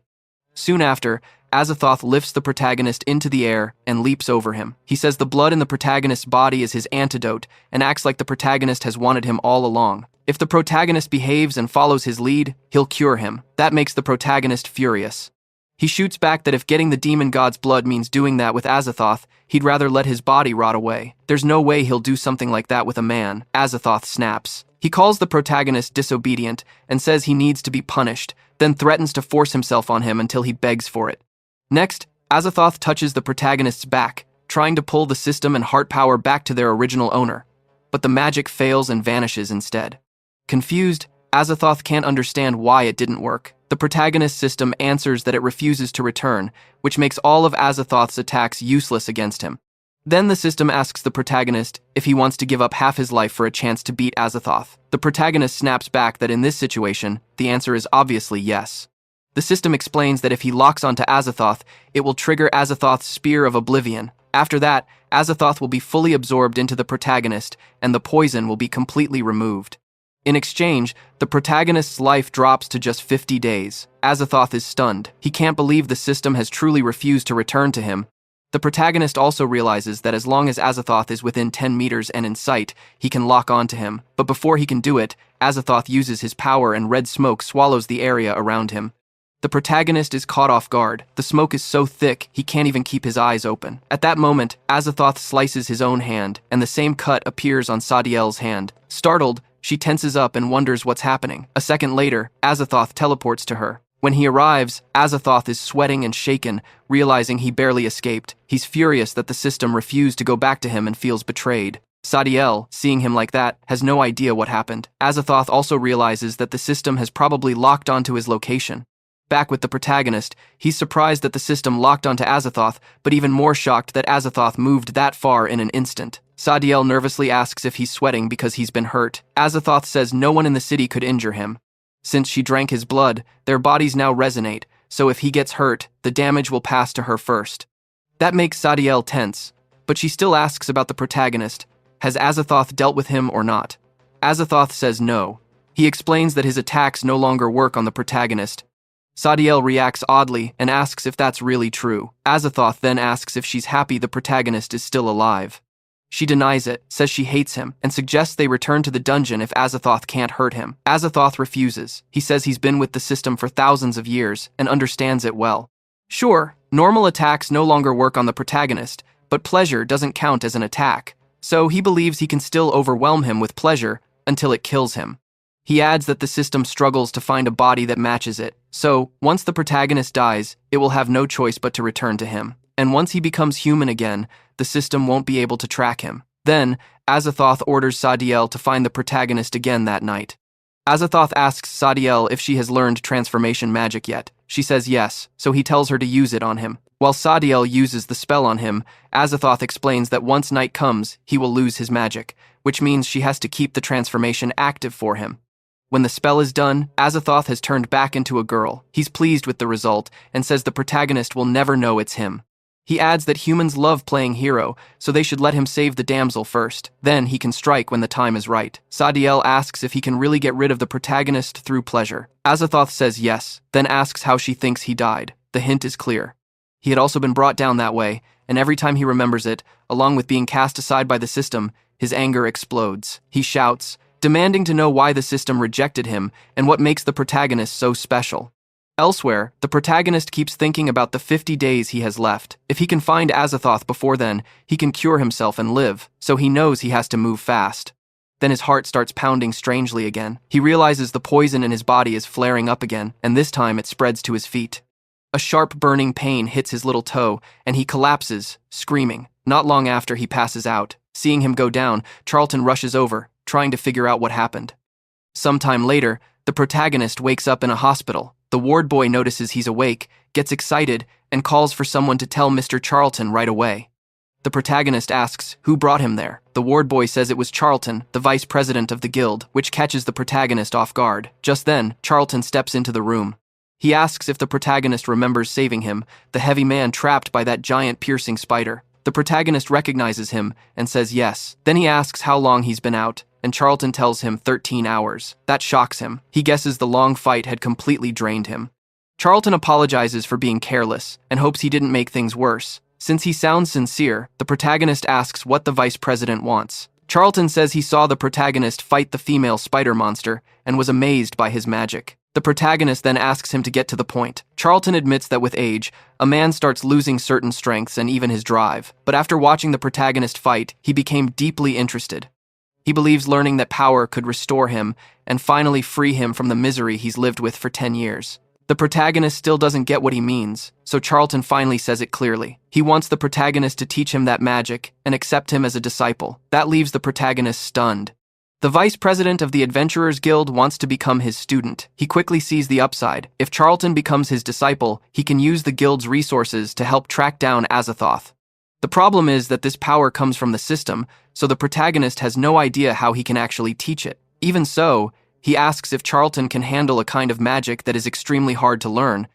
Soon after, Azathoth lifts the protagonist into the air and leaps over him. He says the blood in the protagonist's body is his antidote and acts like the protagonist has wanted him all along. If the protagonist behaves and follows his lead, he'll cure him. That makes the protagonist furious. He shoots back that if getting the demon god's blood means doing that with Azathoth, he'd rather let his body rot away. There's no way he'll do something like that with a man. Azathoth snaps. He calls the protagonist disobedient and says he needs to be punished, then threatens to force himself on him until he begs for it. Next, Azathoth touches the protagonist's back, trying to pull the system and heart power back to their original owner, but the magic fails and vanishes instead. Confused, Azathoth can't understand why it didn't work. The protagonist's system answers that it refuses to return, which makes all of Azathoth's attacks useless against him. Then the system asks the protagonist if he wants to give up half his life for a chance to beat Azathoth. The protagonist snaps back that in this situation, the answer is obviously yes. The system explains that if he locks onto Azathoth, it will trigger Azathoth's Spear of Oblivion. After that, Azathoth will be fully absorbed into the protagonist, and the poison will be completely removed. In exchange, the protagonist's life drops to just 50 days. Azathoth is stunned. He can't believe the system has truly refused to return to him. The protagonist also realizes that as long as Azathoth is within 10 meters and in sight, he can lock onto him. But before he can do it, Azathoth uses his power and red smoke swallows the area around him. The protagonist is caught off guard. The smoke is so thick, he can't even keep his eyes open. At that moment, Azathoth slices his own hand, and the same cut appears on Sadiel's hand. Startled, she tenses up and wonders what's happening. A second later, Azathoth teleports to her. When he arrives, Azathoth is sweating and shaken, realizing he barely escaped. He's furious that the system refused to go back to him and feels betrayed. Sadiel, seeing him like that, has no idea what happened. Azathoth also realizes that the system has probably locked onto his location. Back with the protagonist, he's surprised that the system locked onto Azathoth, but even more shocked that Azathoth moved that far in an instant. Sadiel nervously asks if he's sweating because he's been hurt. Azathoth says no one in the city could injure him. Since she drank his blood, their bodies now resonate, so if he gets hurt, the damage will pass to her first. That makes Sadiel tense, but she still asks about the protagonist. Has Azathoth dealt with him or not? Azathoth says no. He explains that his attacks no longer work on the protagonist. Sadiel reacts oddly and asks if that's really true. Azathoth then asks if she's happy the protagonist is still alive. She denies it, says she hates him, and suggests they return to the dungeon if Azathoth can't hurt him. Azathoth refuses. He says he's been with the system for thousands of years and understands it well. Sure, normal attacks no longer work on the protagonist, but pleasure doesn't count as an attack, so he believes he can still overwhelm him with pleasure until it kills him. He adds that the system struggles to find a body that matches it, so once the protagonist dies, it will have no choice but to return to him. And once he becomes human again, the system won't be able to track him. Then, Azathoth orders Sadiel to find the protagonist again that night. Azathoth asks Sadiel if she has learned transformation magic yet. She says yes, so he tells her to use it on him. While Sadiel uses the spell on him, Azathoth explains that once night comes, he will lose his magic, which means she has to keep the transformation active for him. When the spell is done, Azathoth has turned back into a girl. He's pleased with the result and says the protagonist will never know it's him. He adds that humans love playing hero, so they should let him save the damsel first. Then he can strike when the time is right. Sadiel asks if he can really get rid of the protagonist through pleasure. Azathoth says yes, then asks how she thinks he died. The hint is clear. He had also been brought down that way, and every time he remembers it, along with being cast aside by the system, his anger explodes. He shouts, demanding to know why the system rejected him and what makes the protagonist so special. Elsewhere, the protagonist keeps thinking about the 50 days he has left. If he can find Azathoth before then, he can cure himself and live, so he knows he has to move fast. Then his heart starts pounding strangely again. He realizes the poison in his body is flaring up again, and this time it spreads to his feet. A sharp burning pain hits his little toe, and he collapses, screaming. Not long after, he passes out. Seeing him go down, Charlton rushes over, trying to figure out what happened. Sometime later, the protagonist wakes up in a hospital. The ward boy notices he's awake, gets excited, and calls for someone to tell Mr. Charlton right away. The protagonist asks who brought him there. The ward boy says it was Charlton, the vice president of the guild, which catches the protagonist off guard. Just then, Charlton steps into the room. He asks if the protagonist remembers saving him, the heavy man trapped by that giant piercing spider. The protagonist recognizes him and says yes. Then he asks how long he's been out, and Charlton tells him 13 hours. That shocks him. He guesses the long fight had completely drained him. Charlton apologizes for being careless and hopes he didn't make things worse. Since he sounds sincere, the protagonist asks what the vice president wants. Charlton says he saw the protagonist fight the female spider monster and was amazed by his magic. The protagonist then asks him to get to the point. Charlton admits that with age, a man starts losing certain strengths and even his drive. But after watching the protagonist fight, he became deeply interested. He believes learning that power could restore him and finally free him from the misery he's lived with for 10 years. The protagonist still doesn't get what he means, so Charlton finally says it clearly. He wants the protagonist to teach him that magic and accept him as a disciple. That leaves the protagonist stunned. The vice president of the Adventurers Guild wants to become his student. He quickly sees the upside. If Charlton becomes his disciple, he can use the guild's resources to help track down Azathoth. The problem is that this power comes from the system, so the protagonist has no idea how he can actually teach it. Even so, he asks if Charlton can handle a kind of magic that is extremely hard to learn.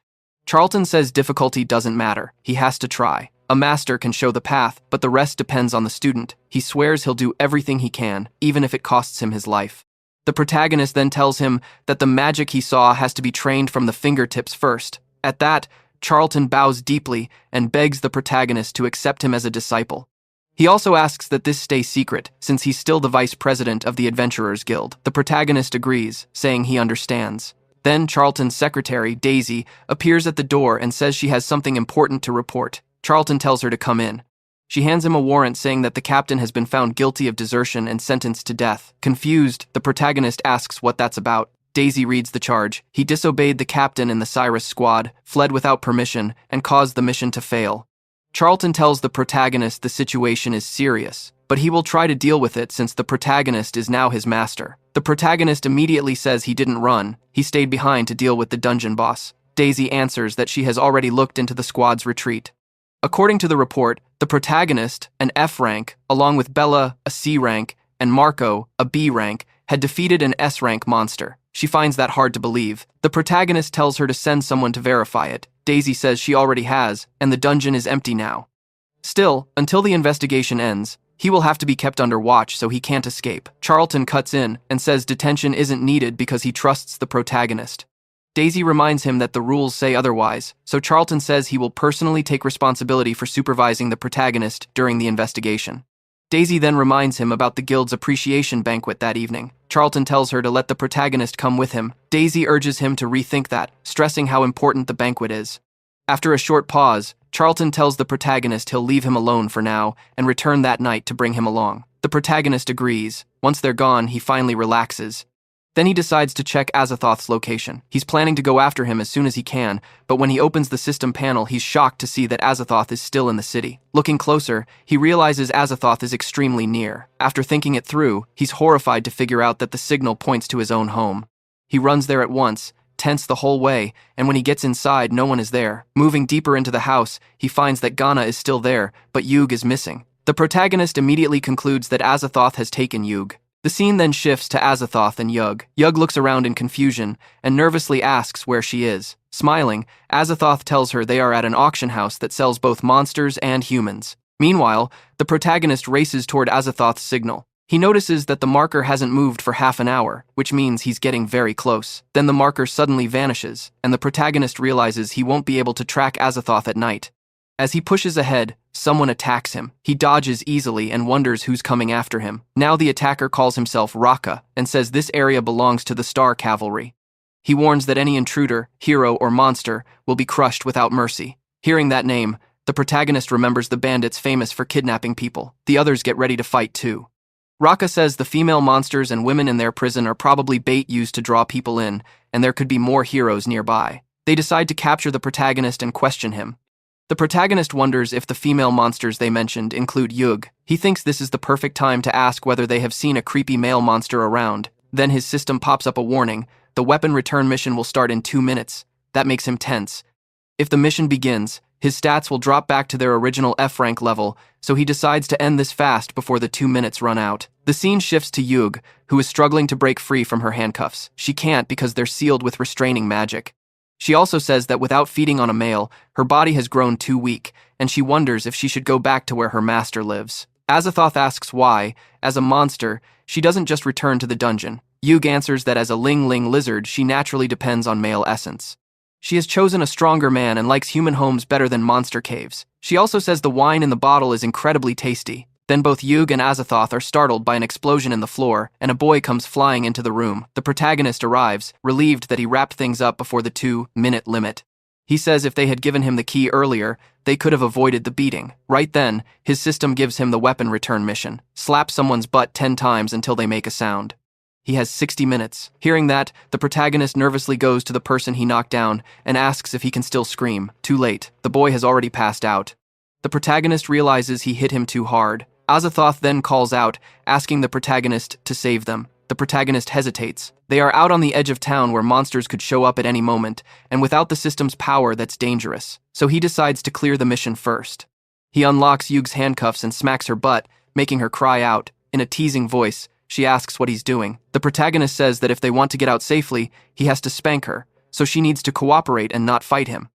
Charlton says difficulty doesn't matter. He has to try. A master can show the path, but the rest depends on the student. He swears he'll do everything he can, even if it costs him his life. The protagonist then tells him that the magic he saw has to be trained from the fingertips first. At that, Charlton bows deeply and begs the protagonist to accept him as a disciple. He also asks that this stay secret, since he's still the vice president of the Adventurers Guild. The protagonist agrees, saying he understands. Then Charlton's secretary, Daisy, appears at the door and says she has something important to report. Charlton tells her to come in. She hands him a warrant saying that the captain has been found guilty of desertion and sentenced to death. Confused, the protagonist asks what that's about. Daisy reads the charge. He disobeyed the captain in the Cyrus squad, fled without permission, and caused the mission to fail. Charlton tells the protagonist the situation is serious, but he will try to deal with it since the protagonist is now his master. The protagonist immediately says he didn't run, he stayed behind to deal with the dungeon boss. Daisy answers that she has already looked into the squad's retreat. According to the report, the protagonist, an F rank, along with Bella, a C rank, and Marco, a B rank, had defeated an S rank monster. She finds that hard to believe. The protagonist tells her to send someone to verify it. Daisy says she already has, and the dungeon is empty now. Still, until the investigation ends, he will have to be kept under watch so he can't escape. Charlton cuts in and says detention isn't needed because he trusts the protagonist. Daisy reminds him that the rules say otherwise, so Charlton says he will personally take responsibility for supervising the protagonist during the investigation. Daisy then reminds him about the guild's appreciation banquet that evening. Charlton tells her to let the protagonist come with him. Daisy urges him to rethink that, stressing how important the banquet is. After a short pause, Charlton tells the protagonist he'll leave him alone for now and return that night to bring him along. The protagonist agrees. Once they're gone, he finally relaxes. Then he decides to check Azathoth's location. He's planning to go after him as soon as he can, but when he opens the system panel, he's shocked to see that Azathoth is still in the city. Looking closer, he realizes Azathoth is extremely near. After thinking it through, he's horrified to figure out that the signal points to his own home. He runs there at once, tense the whole way, and when he gets inside, no one is there. Moving deeper into the house, he finds that Ghana is still there, but Yug is missing. The protagonist immediately concludes that Azathoth has taken Yug. The scene then shifts to Azathoth and Yug. Yug looks around in confusion and nervously asks where she is. Smiling, Azathoth tells her they are at an auction house that sells both monsters and humans. Meanwhile, the protagonist races toward Azathoth's signal. He notices that the marker hasn't moved for half an hour, which means he's getting very close. Then the marker suddenly vanishes, and the protagonist realizes he won't be able to track Azathoth at night. As he pushes ahead, someone attacks him. He dodges easily and wonders who's coming after him. Now the attacker calls himself Raka and says this area belongs to the Star Cavalry. He warns that any intruder, hero, or monster will be crushed without mercy. Hearing that name, the protagonist remembers the bandits famous for kidnapping people. The others get ready to fight too. Raka says the female monsters and women in their prison are probably bait used to draw people in, and there could be more heroes nearby. They decide to capture the protagonist and question him. The protagonist wonders if the female monsters they mentioned include Yug. He thinks this is the perfect time to ask whether they have seen a creepy male monster around. Then his system pops up a warning. The weapon return mission will start in 2 minutes. That makes him tense. If the mission begins, his stats will drop back to their original F rank level, so he decides to end this fast before the 2 minutes run out. The scene shifts to Yug, who is struggling to break free from her handcuffs. She can't because they're sealed with restraining magic. She also says that without feeding on a male, her body has grown too weak, and she wonders if she should go back to where her master lives. Azathoth asks why, as a monster, she doesn't just return to the dungeon. Yug answers that as a Ling lizard, she naturally depends on male essence. She has chosen a stronger man and likes human homes better than monster caves. She also says the wine in the bottle is incredibly tasty. Then both Yug and Azathoth are startled by an explosion in the floor, and a boy comes flying into the room. The protagonist arrives, relieved that he wrapped things up before the 2-minute limit. He says if they had given him the key earlier, they could have avoided the beating. Right then, his system gives him the weapon return mission. Slap someone's butt 10 times until they make a sound. He has 60 minutes. Hearing that, the protagonist nervously goes to the person he knocked down and asks if he can still scream. Too late. The boy has already passed out. The protagonist realizes he hit him too hard. Azathoth then calls out, asking the protagonist to save them. The protagonist hesitates. They are out on the edge of town where monsters could show up at any moment, and without the system's power, that's dangerous. So he decides to clear the mission first. He unlocks Yug's handcuffs and smacks her butt, making her cry out. In a teasing voice, she asks what he's doing. The protagonist says that if they want to get out safely, he has to spank her, so she needs to cooperate and not fight him.